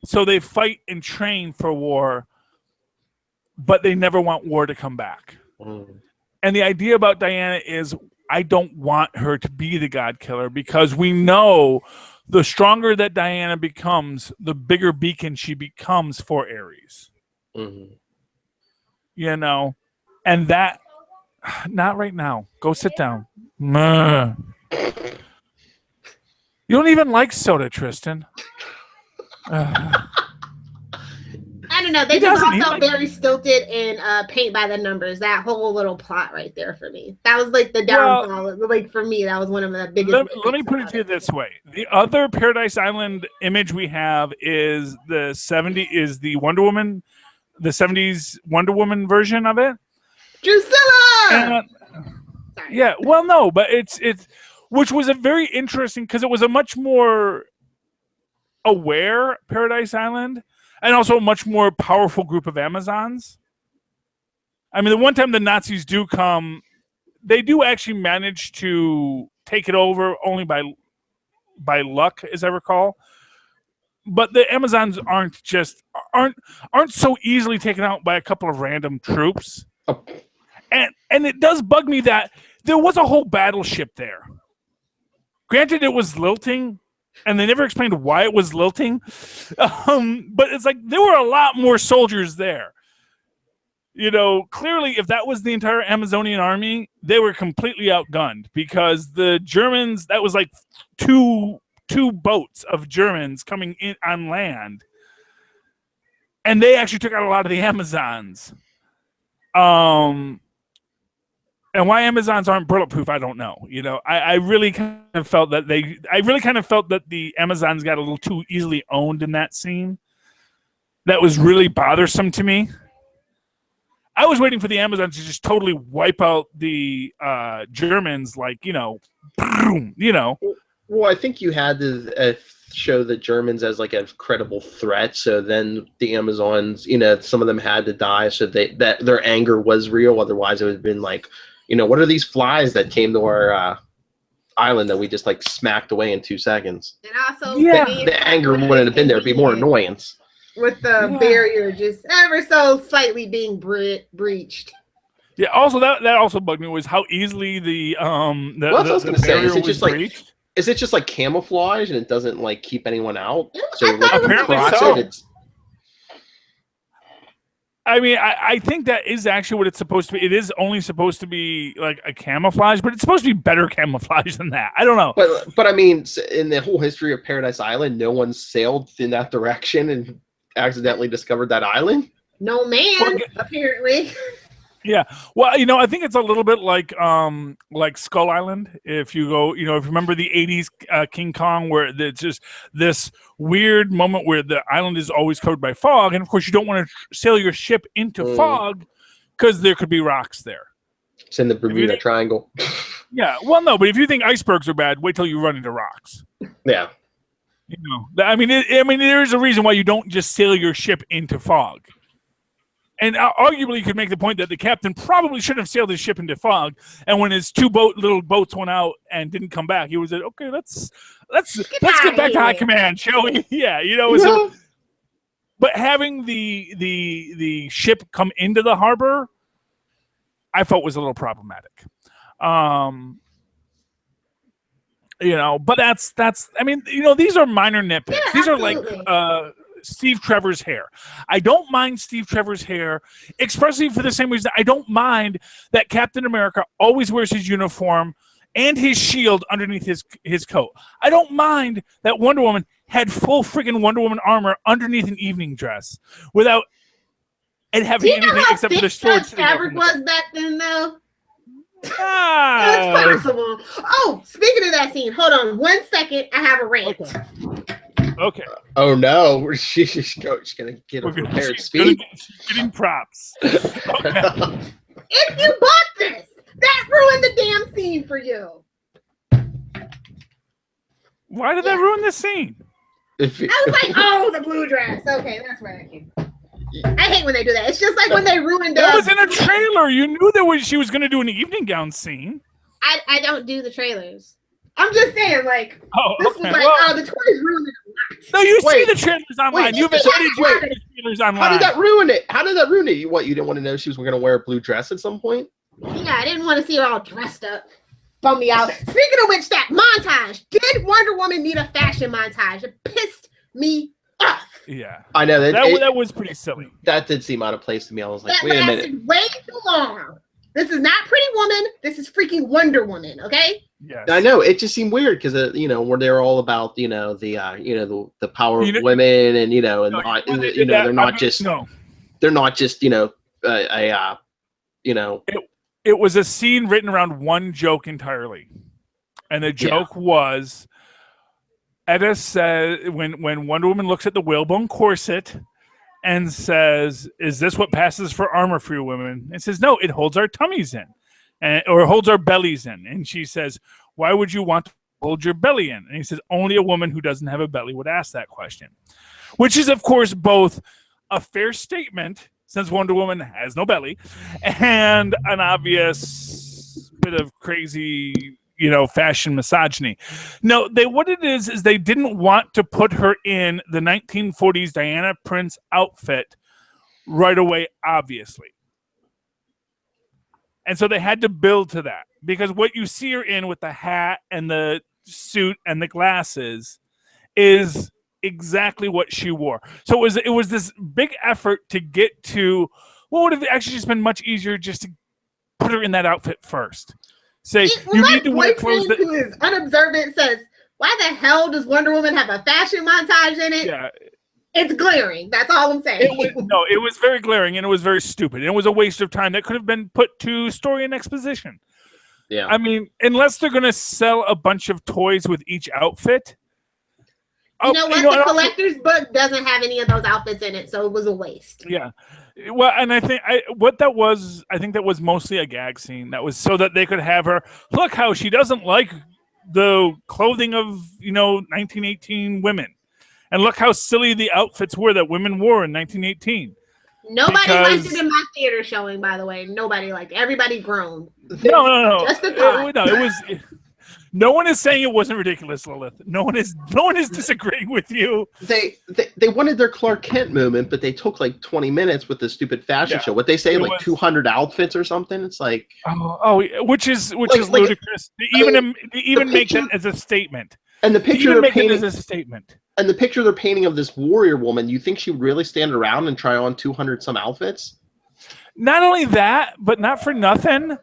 So they fight and train for war, but they never want war to come back. And the idea about Diana is, I don't want her to be the God Killer, because we know the stronger that Diana becomes, the bigger beacon she becomes for Ares. Mm-hmm. And that, not right now. Go sit down. You don't even like soda, Tristan. I don't know. They just all felt very stilted and paint by the numbers. That whole little plot right there for me. That was like the downfall. Like for me, that was one of the biggest. Let me put it to you this way: the other Paradise Island image we have is the Wonder Woman, the 70s Wonder Woman version of it. Drusilla. Yeah. Well, no, but it's which was a very interesting, because it was a much more aware Paradise Island. And also a much more powerful group of Amazons. I mean, the one time the Nazis do come, they do actually manage to take it over only by luck, as I recall. But the Amazons aren't so easily taken out by a couple of random troops. Oh. And it does bug me that there was a whole battleship there. Granted, it was lilting. And they never explained why it was lilting. But it's like there were a lot more soldiers there. Clearly, if that was the entire Amazonian army, they were completely outgunned, because the Germans, that was like two boats of Germans coming in on land. And they actually took out a lot of the Amazons. And why Amazons aren't bulletproof, I don't know. I really kind of felt that the Amazons got a little too easily owned in that scene. That was really bothersome to me. I was waiting for the Amazons to just totally wipe out the Germans, boom. Well, I think you had to show the Germans as like a credible threat. So then the Amazons, some of them had to die, so that their anger was real. Otherwise, it would have been like, what are these flies that came to our island that we just like smacked away in 2 seconds? And also, the anger wouldn't have been there. It'd be more annoyance. With the barrier just ever so slightly being breached. Yeah. Also, that also bugged me was how easily the well, that's what I was gonna say. breached. Is it just like camouflage and it doesn't like keep anyone out? So apparently so. I mean, I think that is actually what it's supposed to be. It is only supposed to be like a camouflage, but it's supposed to be better camouflage than that. I don't know. But I mean, in the whole history of Paradise Island, no one sailed in that direction and accidentally discovered that island? No man, apparently. Yeah. Well, I think it's a little bit like Skull Island. If you go, if you remember the 80s King Kong, where it's just this weird moment where the island is always covered by fog. And of course, you don't want to sail your ship into fog because there could be rocks there. It's in the Bermuda Triangle. Yeah. Well, no, but if you think icebergs are bad, wait till you run into rocks. Yeah. I mean, there is a reason why you don't just sail your ship into fog. And arguably, you could make the point that the captain probably shouldn't have sailed his ship into fog. And when his little boats went out and didn't come back, he was like, "Okay, let's get back to high command, shall we?" Yeah, but having the ship come into the harbor, I felt was a little problematic. But that's. I mean, these are minor nitpicks. Yeah, these absolutely. are like Steve Trevor's hair. I don't mind Steve Trevor's hair, expressly for the same reason I don't mind that Captain America always wears his uniform and his shield underneath his coat. I don't mind that Wonder Woman had full friggin' Wonder Woman armor underneath an evening dress without it having anything except for the storage. Fabric was back then, though. Ah. It's possible. Oh, speaking of that scene, hold on 1 second. I have a rant. Okay. Oh no, she's gonna get a prepared speed. She's getting props. Okay. If you bought this, that ruined the damn scene for you. Why did that ruin the scene? I was like, oh, the blue dress. Okay, that's right. I hate when they do that. It's just like when they ruined. That was in a trailer. You knew she was going to do an evening gown scene. I don't do the trailers. I'm just saying, like, this was like, the toys ruined it. No, you see the trailers online. You've been the trailers online. How did that ruin it? How did that ruin it? What, you didn't want to know she was going to wear a blue dress at some point? Yeah, I didn't want to see her all dressed up. Bum me out. Speaking of which, that montage. Did Wonder Woman need a fashion montage? It pissed me off. Yeah. I know. That was pretty silly. That did seem out of place to me. I was like, that wait a minute. Way too long. This is not Pretty Woman. This is freaking Wonder Woman, okay? Yes. I know. It just seemed weird because, where they're all about, the power of women and, they're not just, It was a scene written around one joke entirely. And the joke was, Etta says, when Wonder Woman looks at the whalebone corset and says, "Is this what passes for armor for you women?" And says, "No, it holds our tummies in, or holds our bellies in." And she says, "Why would you want to hold your belly in?" And he says, "Only a woman who doesn't have a belly would ask that question," which is, of course, both a fair statement, since Wonder Woman has no belly, and an obvious bit of crazy, fashion misogyny. No, what it is they didn't want to put her in the 1940s Diana Prince outfit right away, obviously. And so they had to build to that, because what you see her in with the hat and the suit and the glasses is exactly what she wore. So it was this big effort to get to what would have actually just been much easier just to put her in that outfit first. Say, you need to wear clothes that... who is unobservant says, "Why the hell does Wonder Woman have a fashion montage in it?" Yeah. It's glaring. That's all I'm saying. It was very glaring, and it was very stupid. And it was a waste of time that could have been put to story and exposition. Yeah. I mean, unless they're going to sell a bunch of toys with each outfit. You know what? The collector's book doesn't have any of those outfits in it, so it was a waste. Yeah. Well, and I think that was mostly a gag scene. That was so that they could have her look how she doesn't like the clothing of 1918 women, and look how silly the outfits were that women wore in 1918. Nobody liked it in my theater showing, by the way. Nobody liked it. Everybody groaned. No. Just a thought. It was. No one is saying it wasn't ridiculous, Lilith. No one is disagreeing with you. They wanted their Clark Kent moment, but they took like 20 minutes with the stupid fashion show. What they say, like 200 outfits or something. It's like which is ludicrous. To even make that as a statement. And the picture they're painting as a statement. And the picture they're painting of this warrior woman, you think she would really stand around and try on 200 some outfits? Not only that, but not for nothing.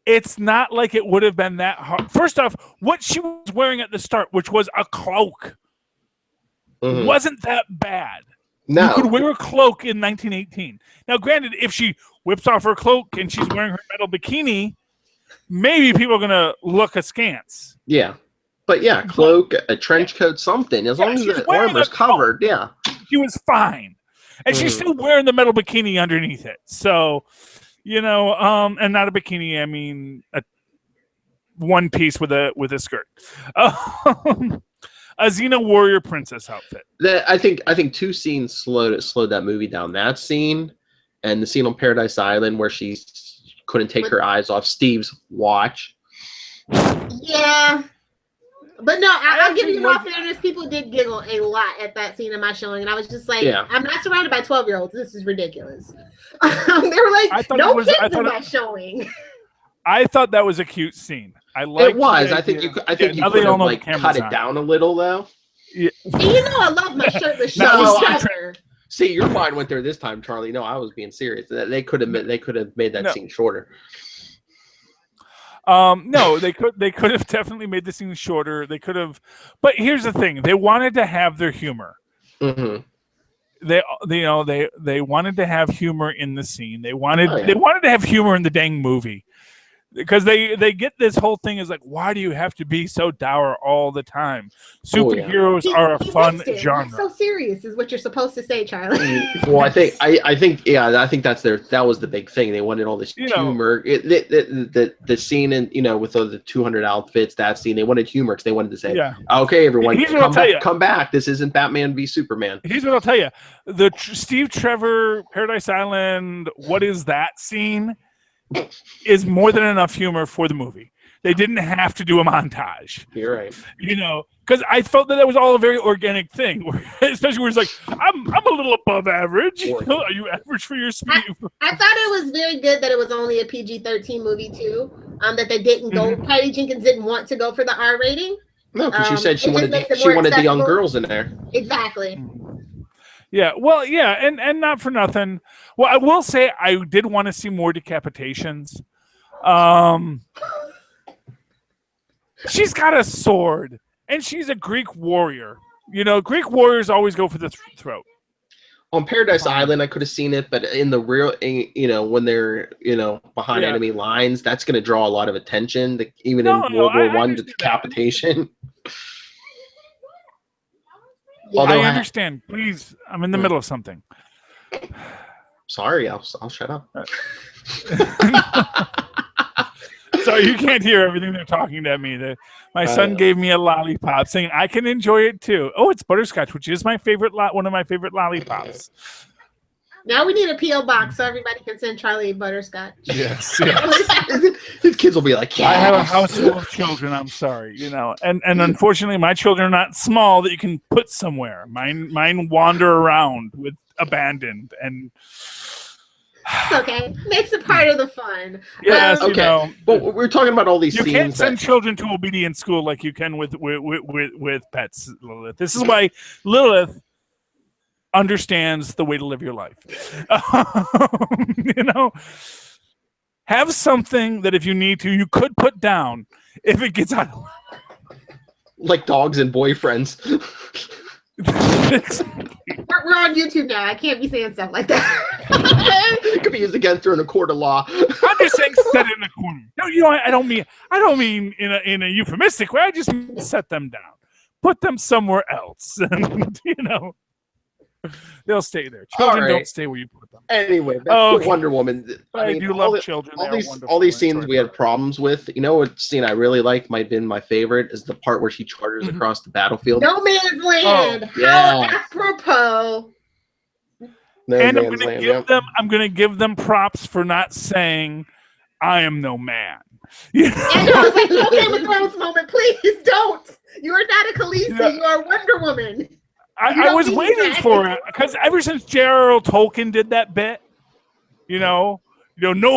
It's not like it would have been that hard. First off, what she was wearing at the start, which was a cloak, wasn't that bad. No. You could wear a cloak in 1918. Now, granted, if she whips off her cloak and she's wearing her metal bikini, maybe people are going to look askance. Yeah. But yeah, cloak, a trench coat, something. As long as the armor's covered, she was fine. And she's still wearing the metal bikini underneath it. So... and not a bikini. I mean, a one piece with a skirt. A Xena warrior princess outfit. I think two scenes slowed that movie down. That scene and the scene on Paradise Island where she couldn't take her eyes off Steve's watch. Yeah. But no, I'll give you more fairness. People did giggle a lot at that scene in my showing, and I was just like, I'm not surrounded by 12-year-olds. This is ridiculous. They were like, no kids in my showing. I thought that was a cute scene. It was. I think you could have like cut it down a little though. Yeah. And you know I love my shirtless shoulder. See, your mind went there this time, Charlie. No, I was being serious. They could have made that scene shorter. No, they could have definitely made the scene shorter. They could have, but here's the thing: they wanted to have their humor. Mm-hmm. They wanted to have humor in the scene. They wanted to have humor in the dang movie. Because they get this whole thing is like, why do you have to be so dour all the time? Superheroes are a fun genre. Not so serious is what you're supposed to say, Charlie. Well, I think that was the big thing. They wanted all this humor. The scene and with all the 200 outfits, that scene, they wanted humor because they wanted to say, okay, everyone, come back. This isn't Batman v Superman. Here's what I'll tell you: the Steve Trevor Paradise Island, what is that scene? Is more than enough humor for the movie. They didn't have to do a montage. You're right. Because I felt that was all a very organic thing, especially where it's like, I'm a little above average. Are you average for your speed? I thought it was very good that it was only a PG-13 movie too. That they didn't go. Patty Jenkins didn't want to go for the R rating. No, because she said she wanted the young girls in there. Exactly. Yeah, well, and not for nothing. Well, I will say I did want to see more decapitations. She's got a sword, and she's a Greek warrior. Greek warriors always go for the throat. On Paradise Island, I could have seen it, but in the real, when they're, behind enemy lines, that's going to draw a lot of attention. In World War I, the decapitation. I understand. Please, I'm in the middle of something. Sorry, I'll shut up. Sorry, you can't hear everything they're talking to me. My son gave me a lollipop, saying I can enjoy it too. Oh, it's butterscotch, which is my favorite. One of my favorite lollipops. Now we need a P.O. box so everybody can send Charlie butterscotch. Yes. His kids will be like, I have a house full of children. I'm sorry, and unfortunately, my children are not small that you can put somewhere. Mine wander around with abandoned and. It's okay. Makes it part of the fun. Yes, okay. But we're talking about all these scenes. You can't send children to obedience school like you can with pets, Lilith. This is why Lilith understands the way to live your life. Have something that if you need to, you could put down if it gets out of line. Like dogs and boyfriends. We're on YouTube now. I can't be saying stuff like that. It could be used against her in a court of law. I'm just saying set in the corner. No, I don't mean in a euphemistic way. I just mean set them down. Put them somewhere else. And they'll stay there. Children don't stay where you put them. Anyway, Wonder Woman. I do love children. All these scenes we had problems with. What scene I really like might have been my favorite is the part where she charters across the battlefield. No Man's Land. How apropos. And I'm gonna give them props for not saying I am no man. And I was like, no Game of Thrones moment, please don't. You are not a Khaleesi, you are Wonder Woman. I was waiting for it because ever since J.R.R. Tolkien did that bit, no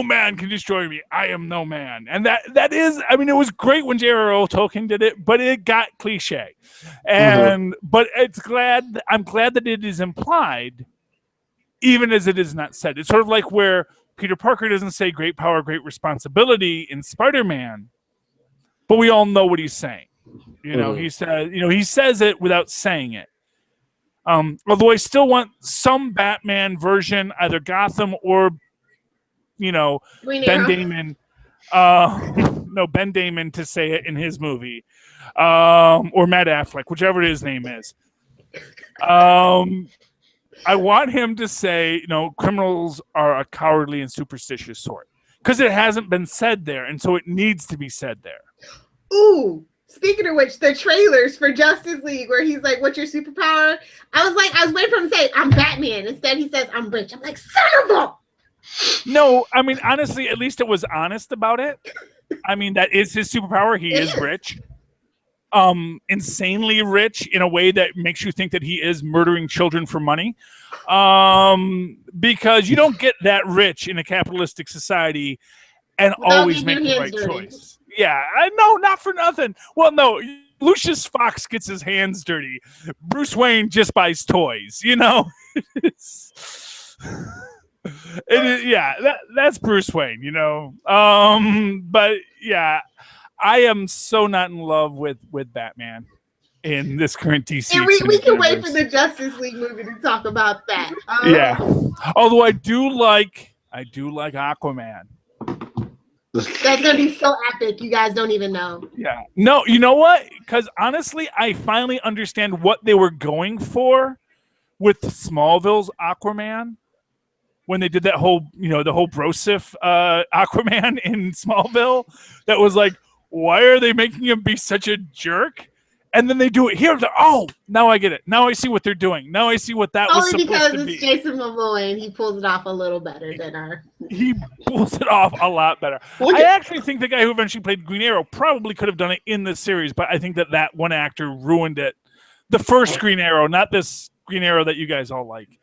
man can destroy me. I am no man, and that is. I mean, it was great when J.R.R. Tolkien did it, but it got cliche. And but I'm glad that it is implied, even as it is not said. It's sort of like where Peter Parker doesn't say "great power, great responsibility" in Spider-Man, but we all know what he's saying. He says it without saying it. Although I still want some Batman version, either Gotham or, Ben Damon. Ben Damon to say it in his movie, or Matt Affleck, whichever his name is. I want him to say, criminals are a cowardly and superstitious sort, because it hasn't been said there, and so it needs to be said there. Ooh. Speaking of which, the trailers for Justice League, where he's like, "What's your superpower?" I was waiting for him to say, "I'm Batman." Instead, he says, "I'm rich." I'm like, "Son of a No, I mean, honestly, at least it was honest about it. I mean, that is his superpower. He is rich. Insanely rich in a way that makes you think that he is murdering children for money. Because you don't get that rich in a capitalistic society and always make the right choice. Yeah, no, not for nothing. Well, no, Lucius Fox gets his hands dirty. Bruce Wayne just buys toys, you know? That's Bruce Wayne, you know? But yeah, I am so not in love with Batman in this current DC. And we can wait for the Justice League movie to talk about that. Yeah. Although I do like Aquaman. That's gonna be so epic. You guys don't even know. Yeah. No, you know what? Because honestly, I finally understand what they were going for with Smallville's Aquaman when they did that whole, the whole Brosif Aquaman in Smallville. That was like, why are they making him be such a jerk? And then they do it here. Oh, now I get it. Now I see what they're doing. Now I see what that was supposed to be. Only because it's Jason Momoa and he pulls it off a little better than our. He pulls it off a lot better. I actually think the guy who eventually played Green Arrow probably could have done it in this series, but I think that one actor ruined it. The first Green Arrow, not this Green Arrow that you guys all like.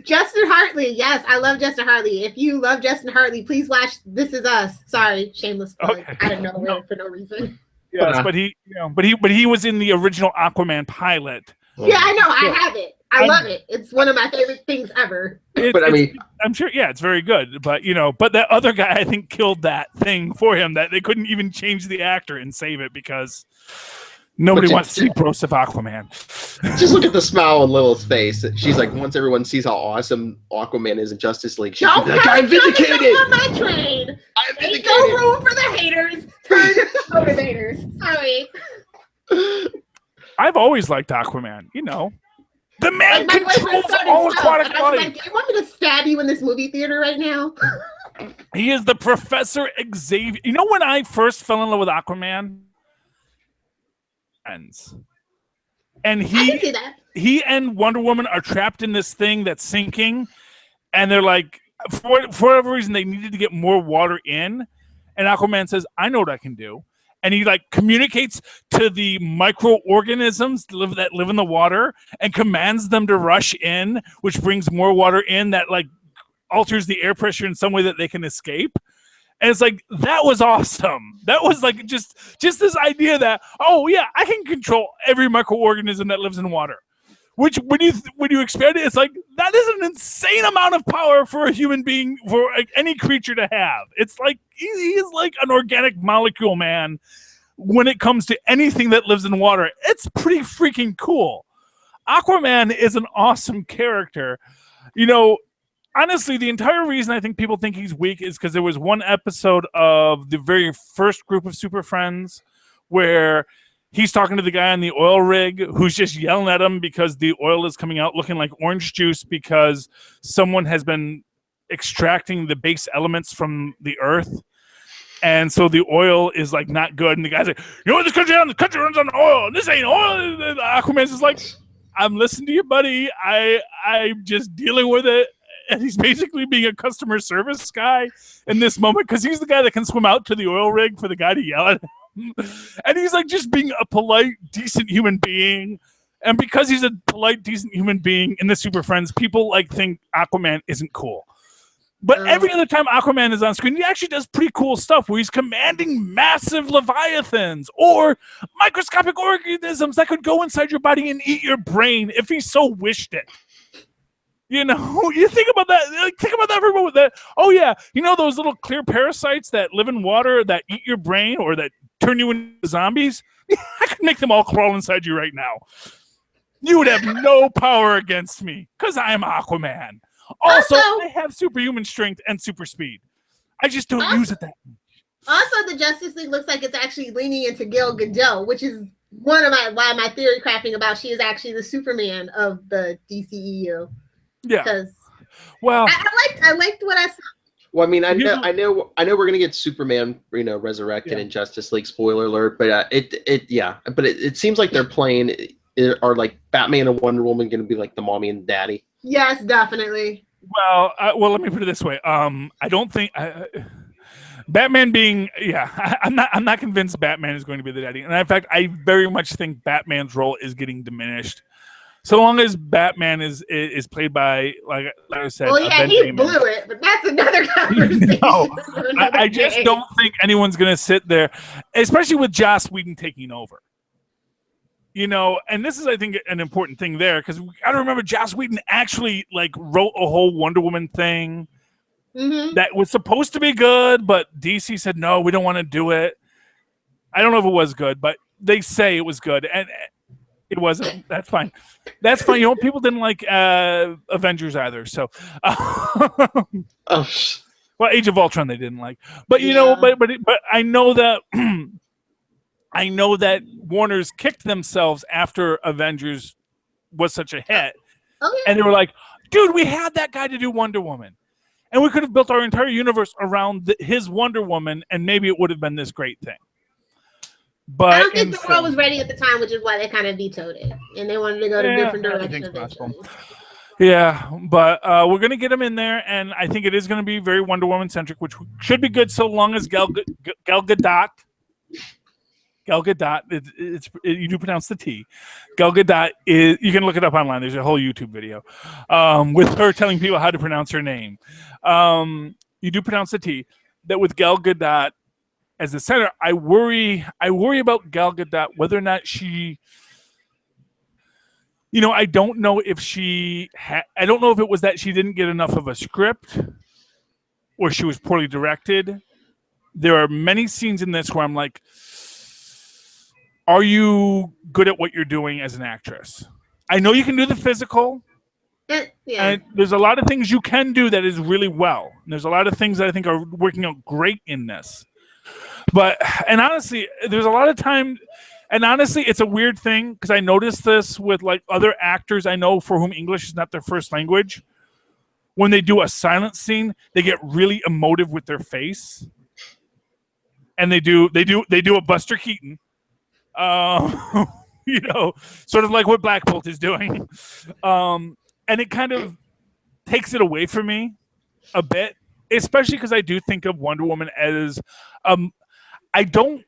Justin Hartley. Yes, I love Justin Hartley. If you love Justin Hartley, please watch This Is Us. Sorry, shameless plug. Okay. I don't know for no reason. Yes, but he was in the original Aquaman pilot. Yeah, I know. I have it. I love it. It's one of my favorite things ever. I'm sure. Yeah, it's very good. But but that other guy, I think, killed that thing for him. That they couldn't even change the actor and save it because nobody wants to see Brosif Aquaman. Just look at the smile on Lilith's face. She's like, once everyone sees how awesome Aquaman is in Justice League, she's like, I'm vindicated. On my train. I'm vindicated. No room for the haters. Turn motivators. Sorry. I've always liked Aquaman. The man controls all aquatic life. Like, do you want me to stab you in this movie theater right now? He is the Professor Xavier. When I first fell in love with Aquaman? And he and Wonder Woman are trapped in this thing that's sinking, and they're like, for whatever reason, they needed to get more water in, and Aquaman says, I know what I can do. And he communicates to the microorganisms that live in the water and commands them to rush in, which brings more water in that alters the air pressure in some way that they can escape. And it's like, that was awesome. That was just this idea that, oh yeah, I can control every microorganism that lives in water. Which when you expand it, it's like, that is an insane amount of power for a human being, for any creature to have. It's like he is like an organic molecule man when it comes to anything that lives in water. It's pretty freaking cool. Aquaman is an awesome character. Honestly, the entire reason I think people think he's weak is because there was one episode of the very first group of Super Friends where he's talking to the guy on the oil rig who's just yelling at him because the oil is coming out looking like orange juice because someone has been extracting the base elements from the earth. And so the oil is not good. And the guy's like, what this country on? The country runs on oil. And this ain't oil. And Aquaman's just like, I'm listening to you, buddy. I'm just dealing with it. And he's basically being a customer service guy in this moment because he's the guy that can swim out to the oil rig for the guy to yell at him. And he's just being a polite, decent human being. And because he's a polite, decent human being in the Super Friends, people think Aquaman isn't cool. But every other time Aquaman is on screen, he actually does pretty cool stuff where he's commanding massive leviathans or microscopic organisms that could go inside your body and eat your brain if he so wished it. You think about that. Think about that for a moment. That, oh yeah, those little clear parasites that live in water that eat your brain or that turn you into zombies? I could make them all crawl inside you right now. You would have no power against me because I am Aquaman. Also, I have superhuman strength and super speed. I just don't use it that much. Also, the Justice League looks like it's actually leaning into Gal Gadot, which is why my theory crafting about she is actually the Superman of the DCEU. Yeah. Because I liked what I saw. Well, I mean, I know we're gonna get Superman, resurrected in Justice League. Spoiler alert! But it seems like they're playing are Batman and Wonder Woman gonna be the mommy and daddy. Yes, definitely. Well, let me put it this way. I don't think Batman being, I'm not convinced Batman is going to be the daddy. And in fact, I very much think Batman's role is getting diminished. So long as Batman is played by, like I said, well, yeah, he blew it, but that's another conversation. No, I just don't think anyone's going to sit there, especially with Joss Whedon taking over. And this is, I think, an important thing there, because we got to remember Joss Whedon actually wrote a whole Wonder Woman thing that was supposed to be good, but DC said no, we don't want to do it. I don't know if it was good, but they say it was good, and it wasn't. That's fine. That's fine. People didn't like Avengers either. So, well, Age of Ultron they didn't like, but but I know that I know that Warner's kicked themselves after Avengers was such a hit, and they were like, "Dude, we had that guy to do Wonder Woman, and we could have built our entire universe around his Wonder Woman, and maybe it would have been this great thing." But I don't think the world was ready at the time, which is why they kind of vetoed it, and they wanted to go to different directions eventually. Yeah, but we're going to get him in there, and I think it is going to be very Wonder Woman-centric, which should be good so long as Gal Gadot, you do pronounce the T. Gal Gadot is, you can look it up online. There's a whole YouTube video with her telling people how to pronounce her name. You do pronounce the T. That with Gal Gadot as the center, I worry about Gal Gadot, whether or not she, I don't know if I don't know if it was that she didn't get enough of a script or she was poorly directed. There are many scenes in this where I'm like, are you good at what you're doing as an actress? I know you can do the physical. And there's a lot of things you can do that is really well. And there's a lot of things that I think are working out great in this. And honestly, there's a lot of time, and honestly, it's a weird thing because I noticed this with other actors I know for whom English is not their first language. When they do a silent scene, they get really emotive with their face, and they do a Buster Keaton, sort of like what Black Bolt is doing, and it kind of takes it away from me a bit, especially because I do think of Wonder Woman as I don't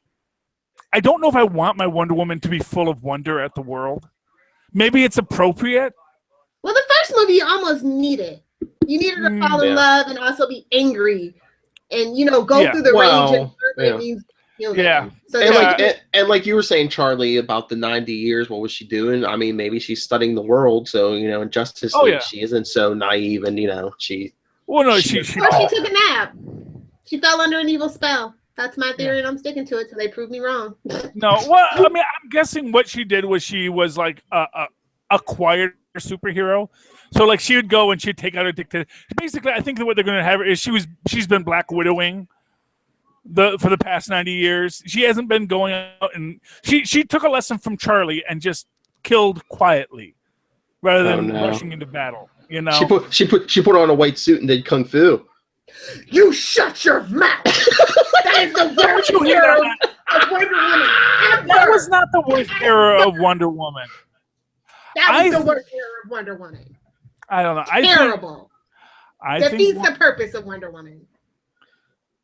know if I want my Wonder Woman to be full of wonder at the world. Maybe it's appropriate. Well, the first movie you almost need it. You needed to fall in love and also be angry, and go through the range of things. So and like you were saying, Charlie, about the 90 years, what was she doing? I mean, maybe she's studying the world. So in Justice League, she isn't so naive, and she. Well, no, she took a nap. She fell under an evil spell. That's my theory, and I'm sticking to it till they prove me wrong. No, well, I mean, I'm guessing what she did was she was like a quiet superhero. So she would go and she'd take out her dictator. Basically, I think that what they're going to have her is she's been Black Widowing for the past 90 years. She hasn't been going out, and she took a lesson from Charlie and just killed quietly rather than rushing into battle. She put on a white suit and did kung fu. You shut your mouth. That is the worst era of Wonder Woman ever. That was not the worst era of Wonder Woman. That was the worst era of Wonder Woman. I don't know. Terrible. Defeats the purpose of Wonder Woman.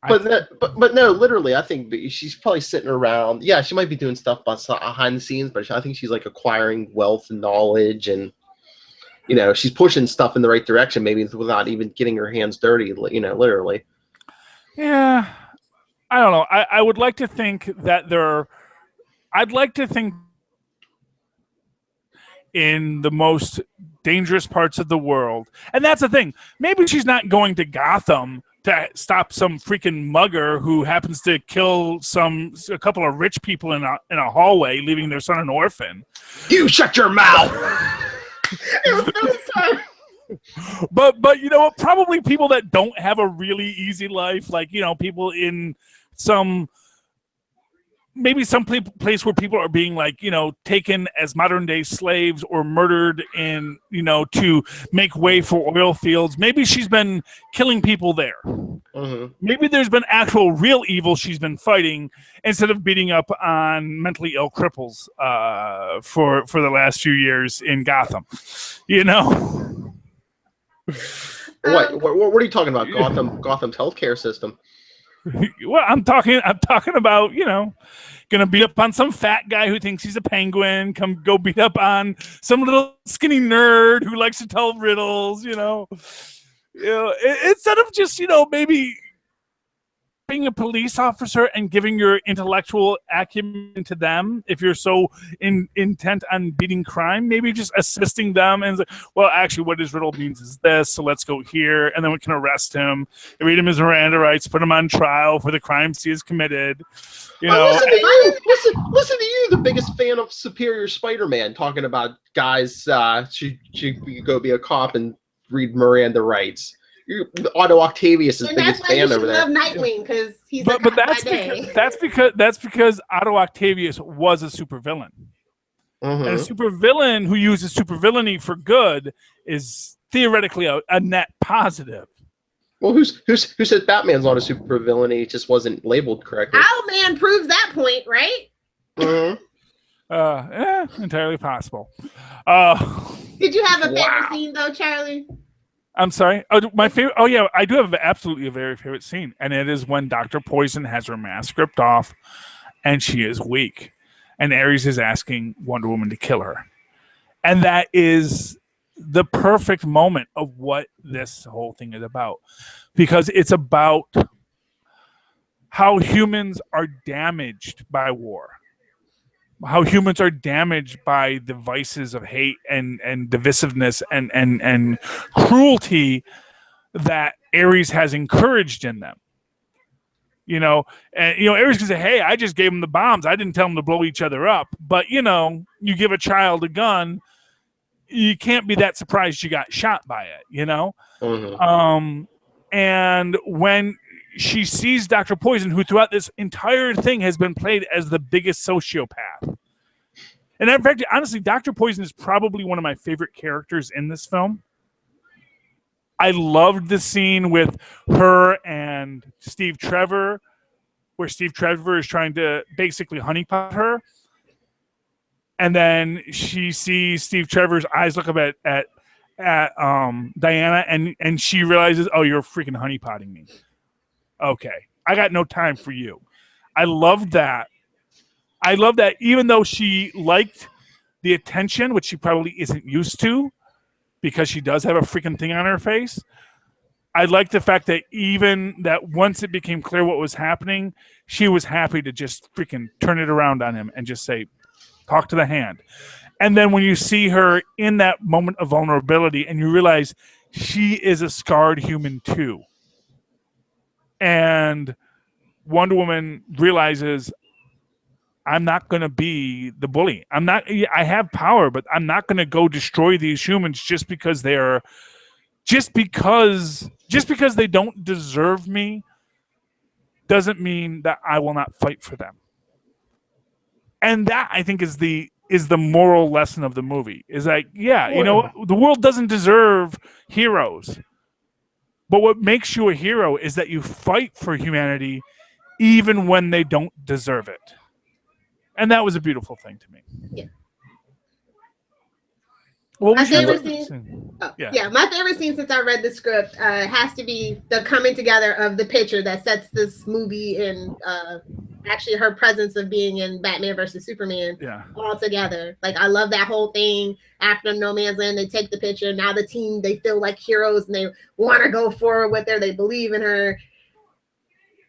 But no, literally, I think she's probably sitting around. Yeah, she might be doing stuff behind the scenes, but I think she's acquiring wealth and knowledge, and she's pushing stuff in the right direction, maybe without even getting her hands dirty. Literally. Yeah, I don't know. I would like to think that I'd like to think in the most dangerous parts of the world, and that's the thing. Maybe she's not going to Gotham to stop some freaking mugger who happens to kill a couple of rich people in a hallway, leaving their son an orphan. You shut your mouth. But probably people that don't have a really easy life, people in some place where people are being taken as modern day slaves or murdered to make way for oil fields. Maybe she's been killing people there. Mm-hmm. Maybe there's been actual real evil she's been fighting instead of beating up on mentally ill cripples for the last few years in Gotham. What are you talking about? Gotham's healthcare system. Well, I'm talking about, gonna beat up on some fat guy who thinks he's a penguin. Go beat up on some little skinny nerd who likes to tell riddles. Instead of just maybe being a police officer and giving your intellectual acumen to them, if you're so intent on beating crime, maybe just assisting them and well, actually what his riddle means is this, so let's go here, and then we can arrest him, read him his Miranda rights, put him on trial for the crimes he has committed. Listen to you, the biggest fan of Superior Spider-Man, talking about guys should go be a cop and read Miranda rights. Otto Octavius is the biggest fan over there. And that's why you should love Nightwing, because he's that's because Otto Octavius was a supervillain. Mm-hmm. And a supervillain who uses supervillainy for good is theoretically a net positive. Well, who said Batman's not a supervillain? He just wasn't labeled correctly. Owlman proves that point, right? Mm-hmm. Entirely possible. Did you have a favorite scene though, Charlie? I'm sorry. Oh, my favorite. Oh, yeah. I do have absolutely a very favorite scene, and it is when Dr. Poison has her mask ripped off, and she is weak, and Ares is asking Wonder Woman to kill her, and that is the perfect moment of what this whole thing is about, because it's about how humans are damaged by war. How humans are damaged by the vices of hate and divisiveness and cruelty that Ares has encouraged in them. Ares can say, hey, I just gave them the bombs. I didn't tell them to blow each other up. But, you give a child a gun, you can't be that surprised you got shot by it, Mm-hmm. And when she sees Dr. Poison, who throughout this entire thing has been played as the biggest sociopath. And in fact, honestly, Dr. Poison is probably one of my favorite characters in this film. I loved the scene with her and Steve Trevor, where Steve Trevor is trying to basically honeypot her. And then she sees Steve Trevor's eyes look up at Diana, and she realizes, oh, you're freaking honeypotting me. Okay, I got no time for you. I love that. Even though she liked the attention, which she probably isn't used to because she does have a freaking thing on her face, I like the fact that even that once it became clear what was happening, she was happy to just freaking turn it around on him and just say, talk to the hand. And then when you see her in that moment of vulnerability and you realize she is a scarred human too. And Wonder Woman realizes, I'm not going to be the bully. I have power, but I'm not going to go destroy these humans just because they don't deserve me doesn't mean that I will not fight for them. And that, I think, is the moral lesson of the movie. Is like, the world doesn't deserve heroes. But what makes you a hero is that you fight for humanity even when they don't deserve it. And that was a beautiful thing to me. Yeah. My favorite scene since I read the script has to be the coming together of the picture that sets this movie and actually her presence of being in Batman versus Superman all together. Like, I love that whole thing. After No Man's Land, they take the picture. Now the team, they feel like heroes and they want to go forward with her. They believe in her.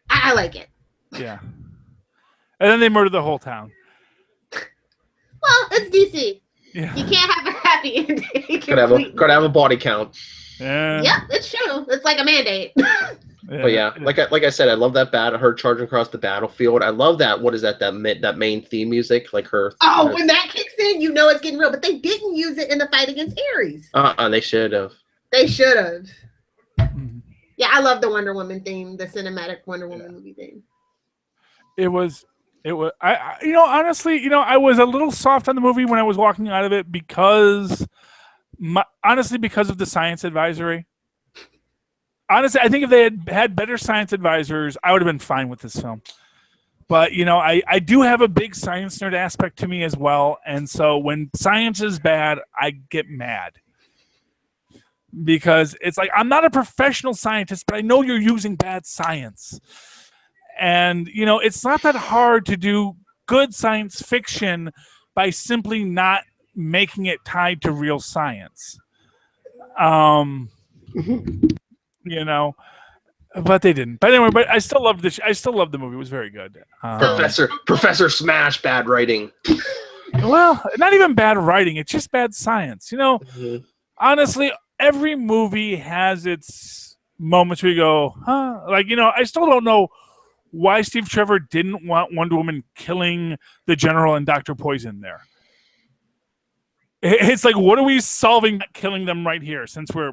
I like it. Yeah. And then they murder the whole town. Well, it's DC. Yeah. You can't have a happy ending. Gotta have a body count. Yeah. Yep, it's true. It's like a mandate. But like I said, I love that her charging across the battlefield. I love that. What is that? That main theme music, like her. Oh, when that kicks in, you know it's getting real. But they didn't use it in the fight against Ares. They should have. They should have. Yeah, I love the Wonder Woman theme, the cinematic Wonder Woman movie theme. It was. Honestly, I was a little soft on the movie when I was walking out of it because of the science advisory. Honestly, I think if they had had better science advisors, I would have been fine with this film. But, I do have a big science nerd aspect to me as well. And so when science is bad, I get mad. because it's like, I'm not a professional scientist, but I know you're using bad science. And, you know, it's not that hard to do good science fiction by simply not making it tied to real science. You know, but they didn't. But anyway, but I still love this. I still love the movie. It was very good. Professor Smash, bad writing. Well, not even bad writing. It's just bad science. You know, honestly, every movie has its moments where you go, huh? Like, you know, I still don't know why Steve Trevor didn't want Wonder Woman killing the General and Dr. Poison there. It's like, what are we solving killing them right here since we're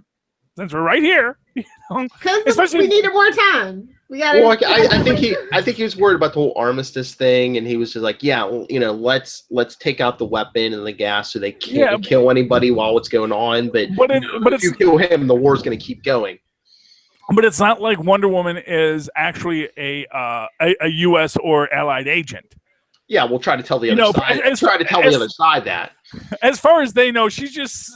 right here? You know? Especially we needed more time. We got. Well, I think he was worried about the whole armistice thing, and he was just like, yeah, well, you know, let's take out the weapon and the gas so they can't kill anybody while it's going on. But if you kill him, the war's going to keep going. But it's not like Wonder Woman is actually a U.S. or Allied agent. Yeah, we'll try to tell the other side. The other side that. As far as they know, she's just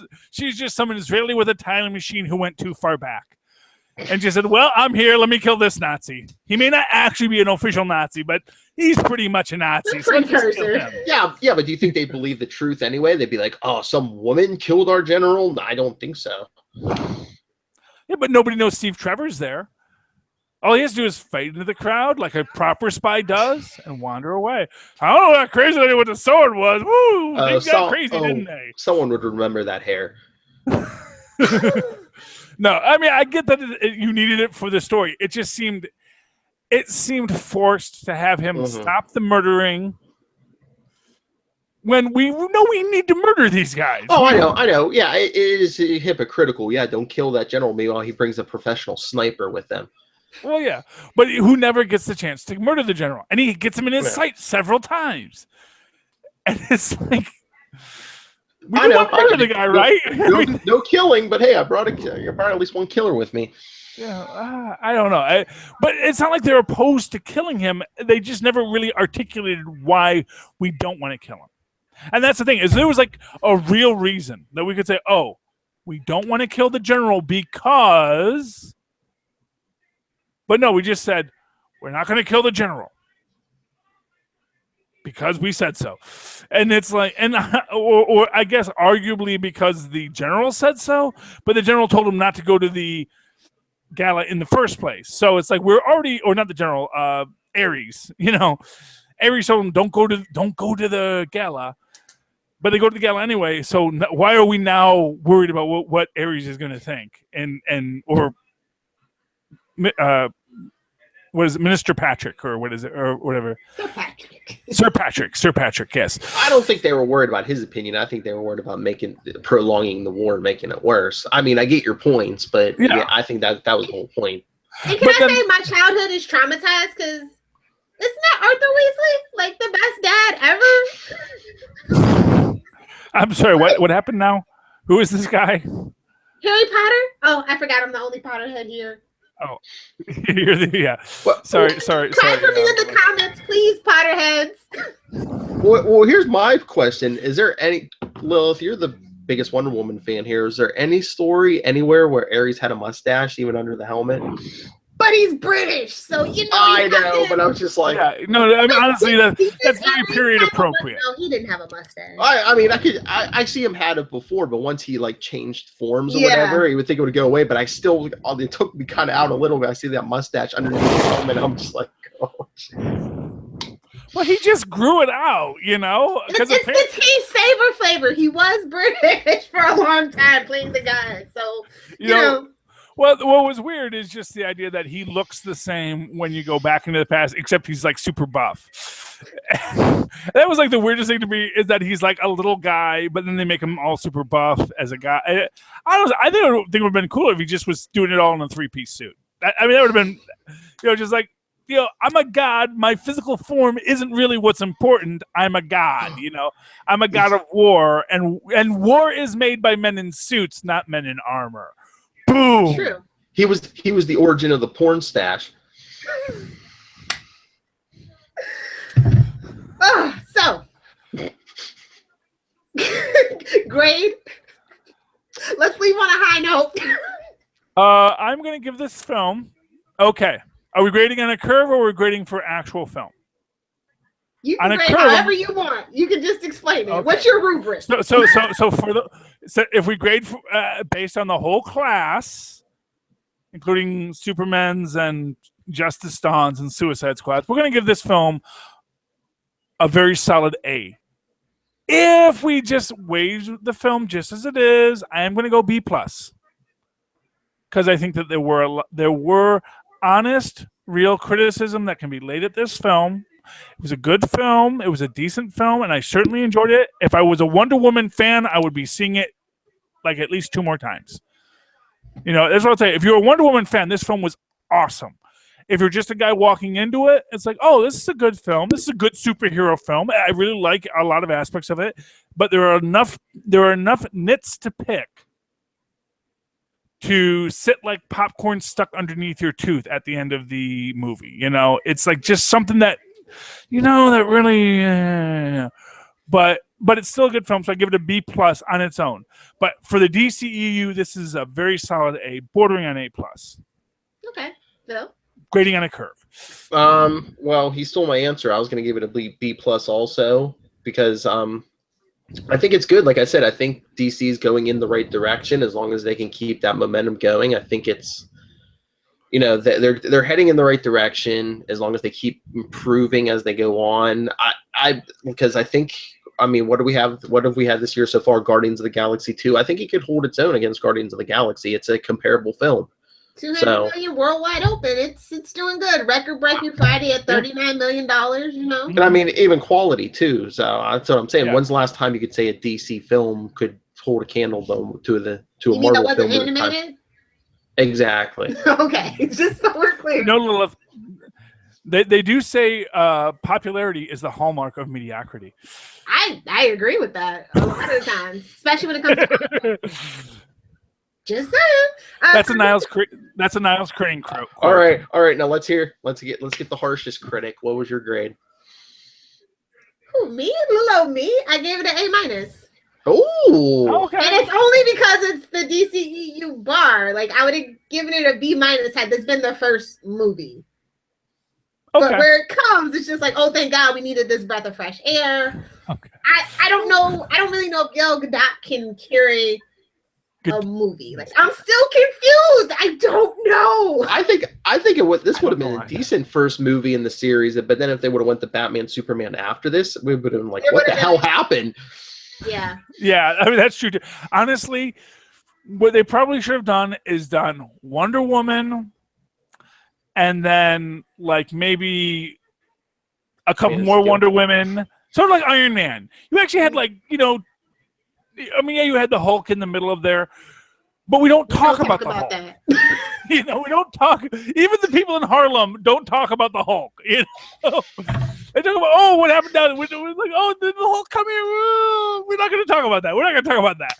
some Israeli with a time machine who went too far back, and just said, "Well, I'm here. Let me kill this Nazi. He may not actually be an official Nazi, but he's pretty much a Nazi." So yeah, but do you think they believe the truth anyway? They'd be like, "Oh, some woman killed our general." I don't think so. Yeah, but nobody knows Steve Trevor's there. All he has to do is fade into the crowd like a proper spy does and wander away. I don't know that crazy lady with the sword was. Woo! They got crazy, didn't they? Someone would remember that hair. No, I mean, I get that you needed it for the story. It just seemed forced to have him stop the murdering when we know we need to murder these guys. Oh, I know. Yeah, it is hypocritical. Yeah, don't kill that general. Meanwhile, he brings a professional sniper with them. Well, yeah, but who never gets the chance to murder the general, and he gets him in his sight several times, and it's like we don't want to murder the guy, right? No killing, but hey, I brought at least one killer with me. Yeah, I don't know, but it's not like they're opposed to killing him. They just never really articulated why we don't want to kill him, and that's the thing. Is there was like a real reason that we could say, oh, we don't want to kill the general because. But no, we just said, we're not going to kill the general because we said so. And it's like, or I guess arguably because the general said so, but the general told him not to go to the gala in the first place. So it's like, we're already, or not the general, Ares, you know, Ares told him, don't go to the gala, but they go to the gala anyway. So why are we now worried about what Ares is going to think? Or what is it, Minister Patrick, or what is it, or whatever? Sir Patrick, yes. I don't think they were worried about his opinion. I think they were worried about prolonging the war and making it worse. I mean, I get your points, but yeah I think that was the whole point. And can I say my childhood is traumatized because isn't that Arthur Weasley like the best dad ever? I'm sorry, what happened now? Who is this guy? Harry Potter? Oh, I forgot I'm the only Potterhead here. Oh, Sorry. Cry for me in the comments, please, Potterheads. Well, here's my question: is there any, Lilith? You're the biggest Wonder Woman fan here. Is there any story anywhere where Ares had a mustache even under the helmet? But he's British, so you know. I know, but I was just like, I mean, honestly, that's very period appropriate. No, he didn't have a mustache. I mean, I see him had it before, but once he like changed forms or whatever, he would think it would go away. But I still, it took me kind of out a little bit. I see that mustache underneath the helmet, I'm just like, oh. Well, he just grew it out, you know. It's the tea saver flavor. He was British for a long time playing the guy, so you know. Well, what was weird is just the idea that he looks the same when you go back into the past, except he's like super buff. That was like the weirdest thing to me, is that he's like a little guy, but then they make him all super buff as a guy. I think it would have been cooler if he just was doing it all in a 3-piece suit. I mean, that would have been, just like, I'm a god. My physical form isn't really what's important. I'm a god, I'm a god of war, and war is made by men in suits, not men in armor. Boom. True. He was the origin of the porn stash. So grade. Let's leave on a high note. I'm going to give this film. Okay, are we grading on a curve or are we grading for actual film? You can grade however you want. You can just explain it. Okay. What's your rubric? So if we grade based on the whole class, including Supermen's and Justice Dawns and Suicide Squads, we're going to give this film a very solid A. If we just weigh the film just as it is, I am going to go B+. Because I think that there were honest, real criticism that can be laid at this film. It was a good film. It was a decent film, and I certainly enjoyed it. If I was a Wonder Woman fan, I would be seeing it like at least 2 more times. You know, that's what I'll tell you. If you're a Wonder Woman fan, this film was awesome. If you're just a guy walking into it, it's like, oh, this is a good film. This is a good superhero film. I really like a lot of aspects of it, but there are enough nits to pick to sit like popcorn stuck underneath your tooth at the end of the movie. You know, it's like just something that, you know, that really, but it's still a good film. So I give it a B+ on its own. But for the DCEU, this is a very solid A, bordering on A+. Okay, Phil. Grading on a curve. Well, he stole my answer. I was going to give it a B+ also because I think it's good. Like I said, I think DC is going in the right direction as long as they can keep that momentum going. I think it's, you know, they're heading in the right direction as long as they keep improving as they go on. Because I think, I mean, what have we had this year so far? Guardians of the Galaxy 2. I think it could hold its own against Guardians of the Galaxy. It's a comparable film. 200 million worldwide open. It's doing good. Record breaking Friday at $39 million. You know, and I mean even quality too. So that's what I'm saying. Yeah. When's the last time you could say a DC film could hold a candle though to a Marvel that film? Wasn't animated? Exactly. Okay, just so we're clear. No, Lilith. They do say popularity is the hallmark of mediocrity. I agree with that a lot of times, especially when it comes to. Just saying. That's a Niles Crane quote. All right. Now let's get the harshest critic. What was your grade? Who, me? Hello, me. I gave it an A-. Oh. Okay. And it's only because it's the DCEU bar. Like I would have given it a B- had this been the first movie. Okay. But where it comes, it's just like, oh, thank God we needed this breath of fresh air. Okay. I don't know. I don't really know if Gal Gadot can carry a movie. Like I'm still confused. I don't know. I think this would have been a decent first movie in the series, but then if they would have went to Batman Superman after this, we would have been like, what the hell happened? Yeah. Yeah, I mean that's true too. Honestly, what they probably should have done is done Wonder Woman and then like maybe a couple more Wonder Women. Sort of like Iron Man. You actually had like, you know, I mean, yeah, you had the Hulk in the middle of there, but we don't talk about the Hulk. That. You know, we don't talk. Even the people in Harlem don't talk about the Hulk. You know, they talk about, oh, what happened down? We're like, oh, did the Hulk come here? We're not going to talk about that. We're not going to talk about that.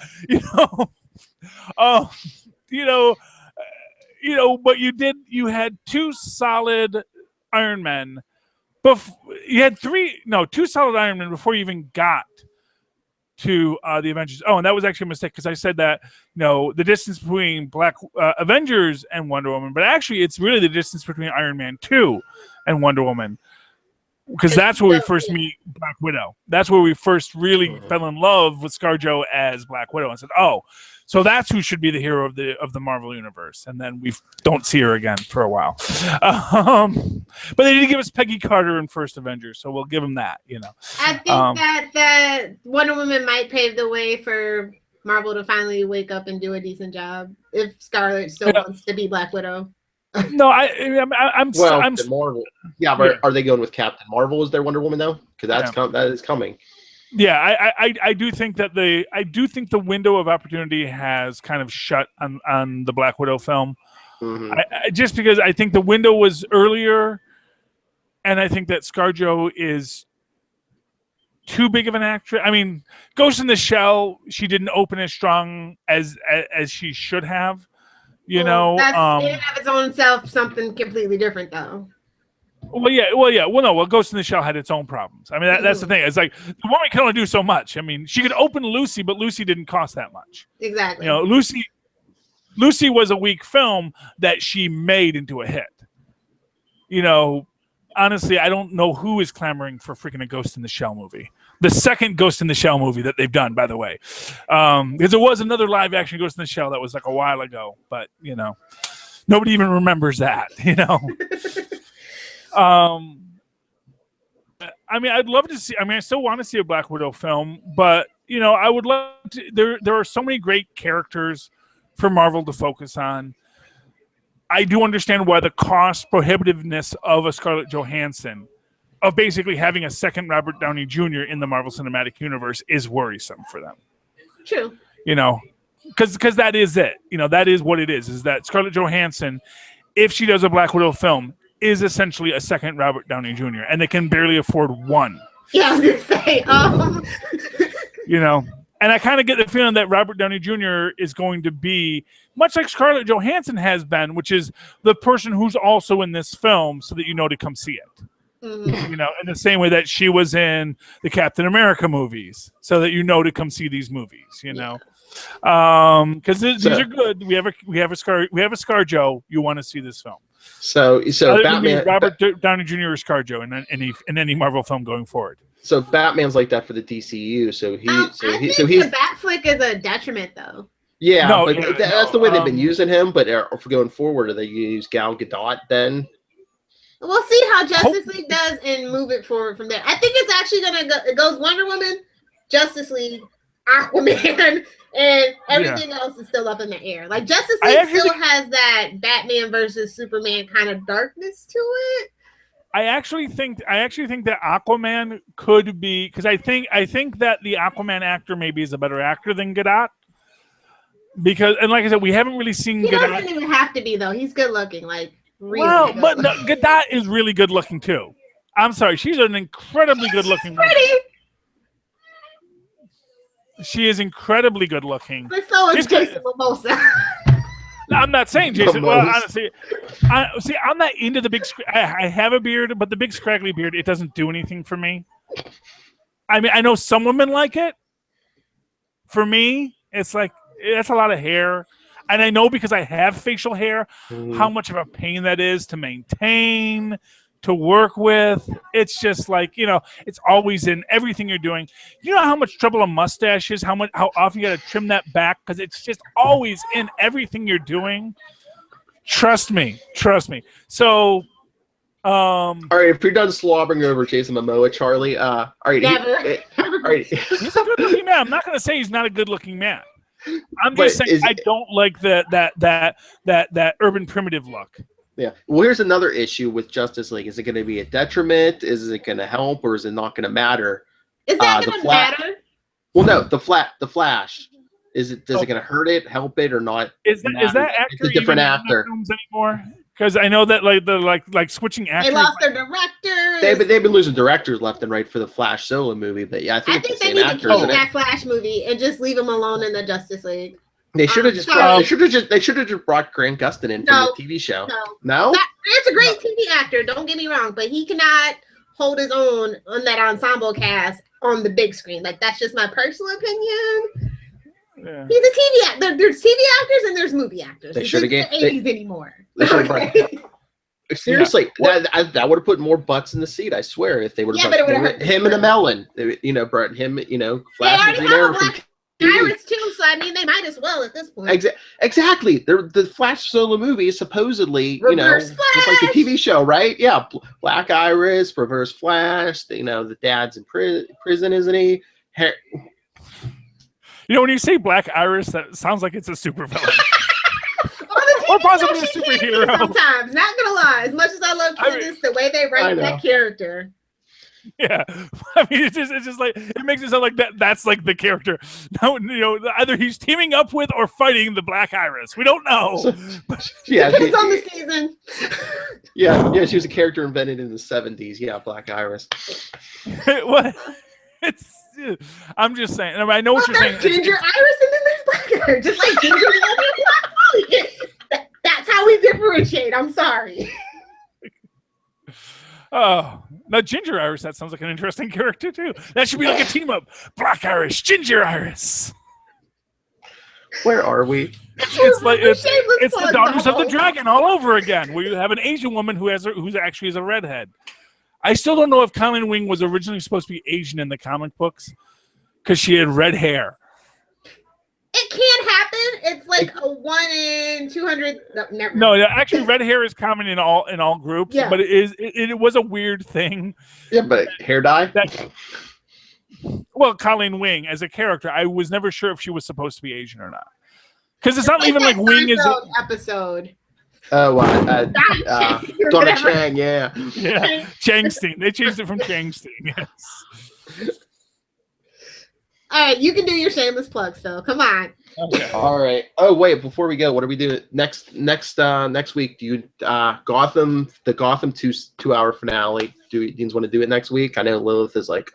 You know, but you had 2 solid Iron Men. You had 2 solid Iron Men before you even got to the Avengers. Oh, and that was actually a mistake because I said that, you know, the distance between Avengers and Wonder Woman, but actually it's really the distance between Iron Man 2 and Wonder Woman. Because that's where we first meet Black Widow. That's where we first really fell in love with ScarJo as Black Widow and said, oh, so that's who should be the hero of the Marvel Universe. And then we don't see her again for a while. But they did give us Peggy Carter in First Avengers, so we'll give them that, you know. I think that Wonder Woman might pave the way for Marvel to finally wake up and do a decent job if Scarlett still wants to be Black Widow. No, I'm Marvel. Yeah, but are they going with Captain Marvel as their Wonder Woman though? Because that is coming. Yeah, I do think that the window of opportunity has kind of shut on the Black Widow film. Mm-hmm. Just because I think the window was earlier, and I think that ScarJo is too big of an actress. I mean, Ghost in the Shell, she didn't open as strong as she should have. You know, that's in and of its own self something completely different, though. Well, Ghost in the Shell had its own problems. I mean, that's the thing. It's like the woman can only do so much. I mean, she could open Lucy, but Lucy didn't cost that much. Exactly. You know, Lucy was a weak film that she made into a hit. You know, honestly, I don't know who is clamoring for freaking a Ghost in the Shell movie. The second Ghost in the Shell movie that they've done, by the way, because there was another live action Ghost in the Shell that was like a while ago, but you know, nobody even remembers that. You know. I mean, I'd love to see. I mean, I still want to see a Black Widow film, but you know, I would love to. There are so many great characters for Marvel to focus on. I do understand why the cost prohibitiveness of a Scarlett Johansson, of basically having a second Robert Downey Jr. in the Marvel Cinematic Universe, is worrisome for them. True. You know, because that is it. You know, that is what it is. Is that Scarlett Johansson, if she does a Black Widow film, is essentially a second Robert Downey Jr. and they can barely afford one. Yeah, I was gonna say. You know, and I kind of get the feeling that Robert Downey Jr. is going to be much like Scarlett Johansson has been, which is the person who's also in this film, so that you know to come see it. Mm-hmm. You know, in the same way that she was in the Captain America movies, so that you know to come see these movies. You know, because these are good. We have a ScarJo. You want to see this film. So Batman, Robert Downey Jr. or ScarJo in any Marvel film going forward. So Batman's like that for the DCU. So he's the Bat flick is a detriment, though. Yeah, that's the way they've been using him. But for going forward, do they use Gal Gadot then? We'll see how Justice League does and move it forward from there. I think it's actually gonna go. It goes Wonder Woman, Justice League, Aquaman, and everything else is still up in the air. Like Justice League still has that Batman versus Superman kind of darkness to it. I actually think that Aquaman could be, because I think that the Aquaman actor maybe is a better actor than Gadot. Because, and like I said, we haven't really seen Gadot. He doesn't even have to be though. He's good looking. Like really but no, Gadot is really good looking too. I'm sorry, she's an incredibly good looking woman. She is incredibly good looking. But so is Jason Momoa. I'm not saying Jason. Well, honestly, I'm not into the big. I have a beard, but the big scraggly beard, it doesn't do anything for me. I mean, I know some women like it. For me, it's like that's a lot of hair, and I know because I have facial hair, how much of a pain that is to maintain, to work with. It's just like, you know, it's always in everything you're doing. You know how much trouble a mustache is, how often you got to trim that back, because it's just always in everything you're doing. Trust me. So all right, if you're done slobbering over Jason Momoa, Charlie, all right, never. All right. He's a good looking man. I'm not going to say he's not a good looking man. I'm just saying I don't like that urban primitive look. Yeah. Well, here's another issue with Justice League. Is it going to be a detriment? Is it going to help, or is it not going to matter? Is that going to matter? Well, no. The Flash. Does it going to hurt it, help it, or not? Is that actor it's a different actor films anymore? Because I know that like switching actors. They lost their directors. They've been losing directors left and right for the Flash solo movie. But yeah, I think they need to keep that Flash movie and just leave him alone in the Justice League. They should have just brought Grant Gustin in from the TV show. No? Grant's a great TV actor, don't get me wrong, but he cannot hold his own on that ensemble cast on the big screen. Like, that's just my personal opinion. Yeah. He's a TV actor. There's TV actors and there's movie actors. They should have the 80s anymore. Seriously, that would have put more butts in the seat. I swear, if they would have him and a melon, brought him, Flash and Green Arrow. Iris too, so I mean they might as well at this point. Exactly. The Flash solo movie is supposedly, Reverse just like the TV show, right? Yeah, Black Iris, Reverse Flash. The dad's in prison, isn't he? When you say Black Iris, that sounds like it's a supervillain. Or possibly a superhero. Sometimes, not gonna lie. As much as I love Candace, the way they write that character. Yeah, I mean, it's just like it makes it sound like that's like the character. No, either he's teaming up with or fighting the Black Iris. We don't know. Depends on the season. Yeah, she was a character invented in the 70s. Yeah, Black Iris. What? I'm just saying. I know what you're saying. Ginger Iris, and then there's Black Iris, just like Ginger and Black. That's how we differentiate. I'm sorry. Oh, now Ginger Iris, that sounds like an interesting character too. That should be like a team up. Black Iris, Ginger Iris. Where are we? It's the Daughters of the Dragon all over again, where you have an Asian woman who's actually is a redhead. I still don't know if Colleen Wing was originally supposed to be Asian in the comic books because she had red hair. It can happen. It's like a 1 in 200. No, never. No, actually, red hair is common in all groups. Yeah. But it was a weird thing. Yeah, but hair dye. Well, Colleen Wing as a character, I was never sure if she was supposed to be Asian or not. Because it's not even like Wing is episode. Oh, Donna Chang, yeah. Changstein. They changed it from Changstein. Yes. All right, you can do your shameless plug, Phil. Come on. Okay. All right. Oh wait, before we go, what are we doing next week? Do you the Gotham 2-hour finale? Do you want to do it next week? I know Lilith is like,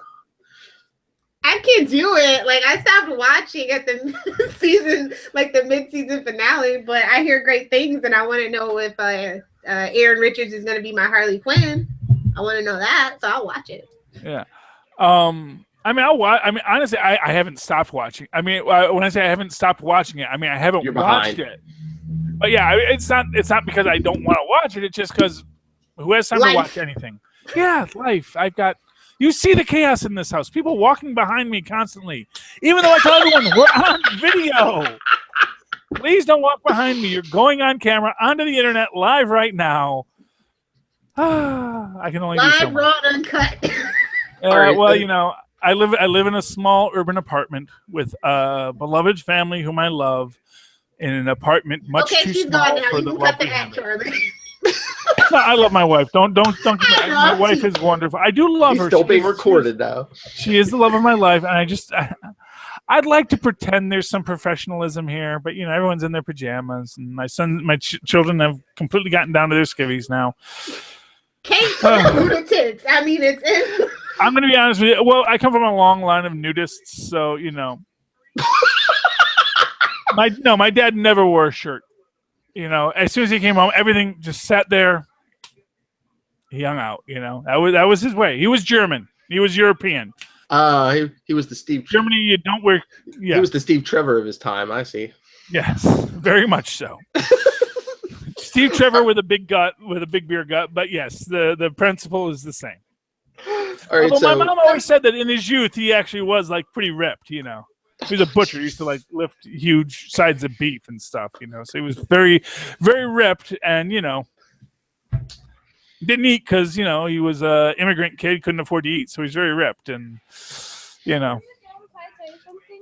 I can't do it. Like, I stopped watching at the season, like the mid-season finale, but I hear great things, and I want to know if Aaron Richards is going to be my Harley Quinn. I want to know that, so I'll watch it. Yeah. I mean, I'll watch. I mean, honestly, I haven't stopped watching. I mean, when I say I haven't stopped watching it, I mean I haven't watched it. But yeah, it's not because I don't want to watch it. It's just because who has time to watch anything? Yeah, life. You see the chaos in this house. People walking behind me constantly. Even though I tell everyone we're on video. Please don't walk behind me. You're going on camera onto the internet live right now. I can only do so much. Raw, uncut. Well, you know. I live in a small urban apartment with a beloved family whom I love in an apartment much too small for the love we have. No, I love my wife. Don't my wife is wonderful. I do love her. Still being recorded now. She is the love of my life, and I'd like to pretend there's some professionalism here, but you know everyone's in their pajamas, and my children have completely gotten down to their skivvies now. Kate's Lunatics. I mean, it's in. I'm going to be honest with you. Well, I come from a long line of nudists, so, you know. My dad never wore a shirt. You know, as soon as he came home, everything just sat there. He hung out, you know. That was his way. He was German. He was European. He was the Steve. Germany, you don't wear. Yeah. He was the Steve Trevor of his time. I see. Yes, very much so. Steve Trevor with a big gut, with a big beer gut, but yes, the principle is the same. All right, my mom always said that in his youth he actually was like pretty ripped, you know. He was a butcher. He used to like lift huge sides of beef and stuff, you know. So he was very, very ripped, and you know, didn't eat because you know he was a immigrant kid, couldn't afford to eat, so he's very ripped, and you know.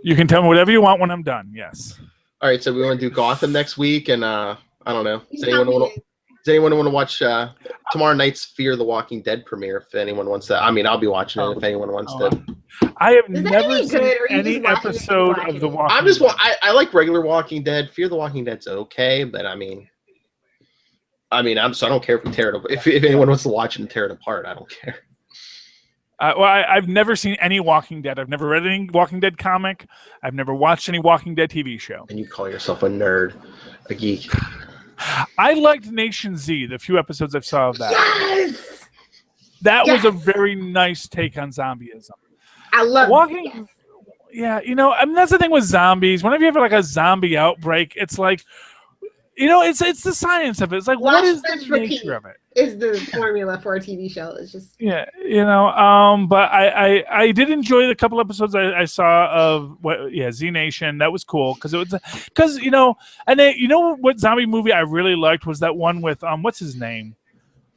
You can tell me whatever you want when I'm done. Yes. All right, so we want to do Gotham next week, and I don't know. Does anyone want to watch tomorrow night's Fear the Walking Dead premiere? If anyone wants to, I mean, I'll be watching it if anyone wants to. I have never seen any episode of The Walking Dead. I like regular Walking Dead. Fear the Walking Dead's okay, but I mean, I don't care if we tear it apart. If anyone wants to watch it and tear it apart, I don't care. I've never seen any Walking Dead. I've never read any Walking Dead comic. I've never watched any Walking Dead TV show. And you call yourself a nerd, a geek. I liked Nation Z, the few episodes I saw of that. Yes! That was a very nice take on zombieism. I love Walking. Yes. Yeah, you know, I mean, that's the thing with zombies. Whenever you have like a zombie outbreak, it's like, you know, it's the science of it. It's like, what is the nature of it? Is the formula for a TV show. It's just you know. But I did enjoy the couple episodes I saw of Z Nation. That was cool because you know, and then, you know what zombie movie I really liked was that one with what's his name?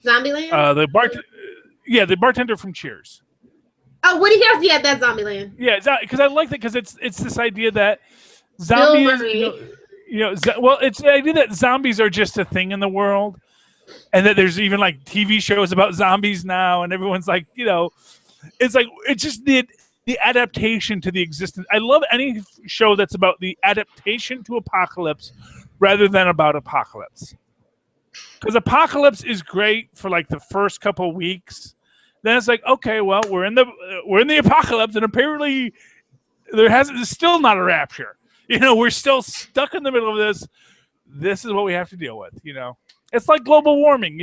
Zombieland. The bartender from Cheers. Oh, Woody Harrelson. Yeah, that's Zombieland. Yeah, because I like that because it's this idea that zombies. It's the idea that zombies are just a thing in the world, and that there's even like TV shows about zombies now, and everyone's like, you know, it's just the adaptation to the existence. I love any show that's about the adaptation to apocalypse rather than about apocalypse, because apocalypse is great for like the first couple weeks. Then it's like, okay, well, we're in the apocalypse, and apparently there's still not a rapture. You know, we're still stuck in the middle of this. This is what we have to deal with, you know. It's like global warming,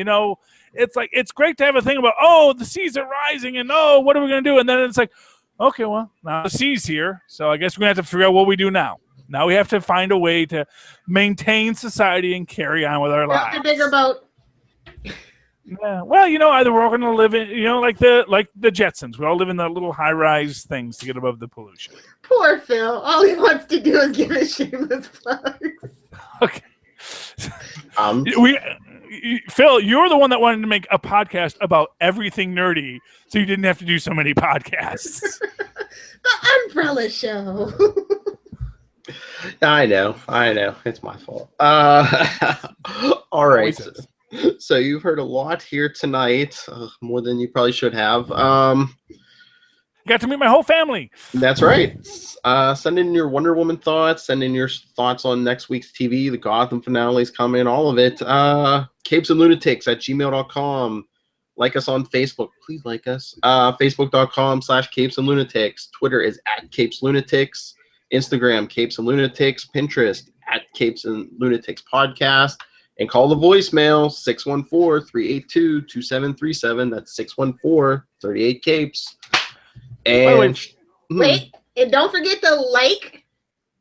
It's like it's great to have a thing about the seas are rising and what are we going to do? And then it's like, okay, well now the sea's here, so I guess we're going to have to figure out what we do now. Now we have to find a way to maintain society and carry on with our lives. A bigger boat. Yeah. Well, either we're all going to live in, like the Jetsons. We all live in the little high-rise things to get above the pollution. Poor Phil. All he wants to do is give us shameless plugs. Okay. Phil, you're the one that wanted to make a podcast about everything nerdy, so you didn't have to do so many podcasts. The Umbrella Show. I know. It's my fault. All right. So you've heard a lot here tonight, more than you probably should have. Got to meet my whole family. That's right. Send in your Wonder Woman thoughts. Send in your thoughts on next week's TV, the Gotham finales coming, all of it. capesandlunatics@gmail.com. Like us on Facebook. Please like us. Facebook.com/capesandlunatics. Twitter is @capeslunatics. Instagram, Capes and Lunatics. Pinterest, @Capes and Lunatics Podcast. And call the voicemail, 614-382-2737. That's 614-38-CAPES. And wait, and don't forget to like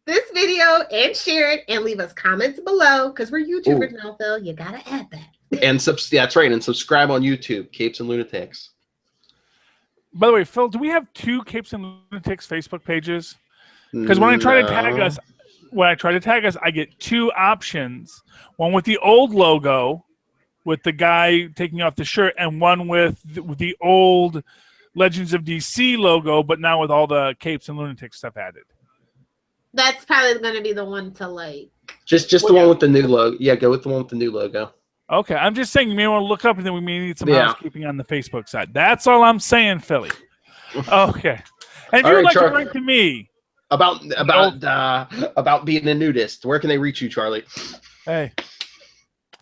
this video and share it and leave us comments below, because we're YouTubers now, Phil. You got to add that. And that's right. And subscribe on YouTube, Capes and Lunatics. By the way, Phil, do we have 2 Capes and Lunatics Facebook pages? Because when I try to tag us, I get 2 options. One with the old logo, with the guy taking off the shirt, and one with the old Legends of DC logo, but now with all the Capes and Lunatics stuff added. That's probably going to be the one to like. Just the one with the new logo. Yeah, go with the one with the new logo. Okay, I'm just saying you may want to look up, and then we may need some housekeeping on the Facebook side. That's all I'm saying, Philly. Okay. And if you would like to write to me about being a nudist, where can they reach you, Charlie? Hey,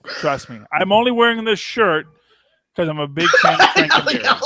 trust me. I'm only wearing this shirt because I'm a big fan of Frank No.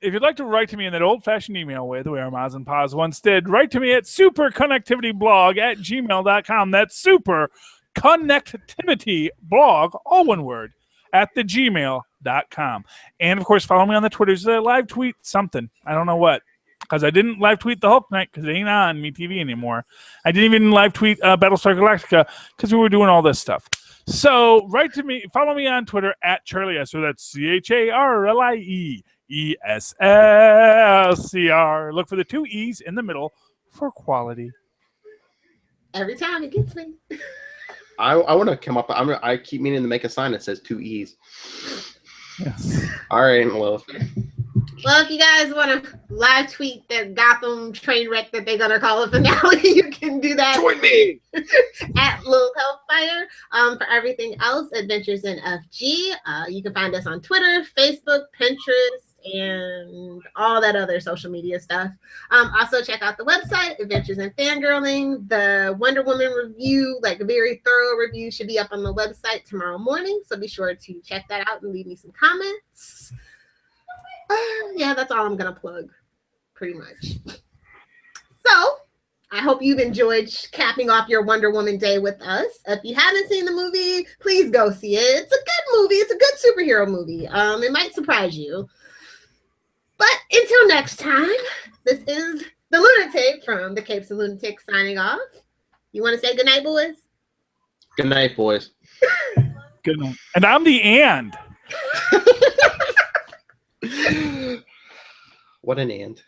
If you'd like to write to me in that old-fashioned email way, the way our Maz and Paz once did, write to me at superconnectivityblog@gmail.com. That's superconnectivityblog, all one word, @gmail.com. And, of course, follow me on the Twitters. Live tweet something. I don't know what. Because I didn't live tweet the Hulk night because it ain't on MeTV anymore. I didn't even live tweet Battlestar Galactica because we were doing all this stuff. So write to me, follow me on Twitter @CharlieS. So that's CharlieESSLCR. Look for the 2 E's in the middle for quality. Every time it gets me. I want to come up. I keep meaning to make a sign that says 2 E's. Yes. All right, Lilith. Well, if you guys want to live tweet the Gotham train wreck that they're going to call a finale, you can do that. Join me! @Lil Hellfire. For everything else, Adventures in FG. You can find us on Twitter, Facebook, Pinterest, and all that other social media stuff. Also, check out the website, Adventures in Fangirling. The Wonder Woman review, like a very thorough review, should be up on the website tomorrow morning. So be sure to check that out and leave me some comments. Yeah, that's all I'm going to plug, pretty much. So, I hope you've enjoyed capping off your Wonder Woman day with us. If you haven't seen the movie, please go see it. It's a good movie. It's a good superhero movie. It might surprise you. But until next time, this is the Lunatic from the Capes and Lunatics signing off. You want to say goodnight, boys? Good night, boys. Good night. And I'm the and. What an and.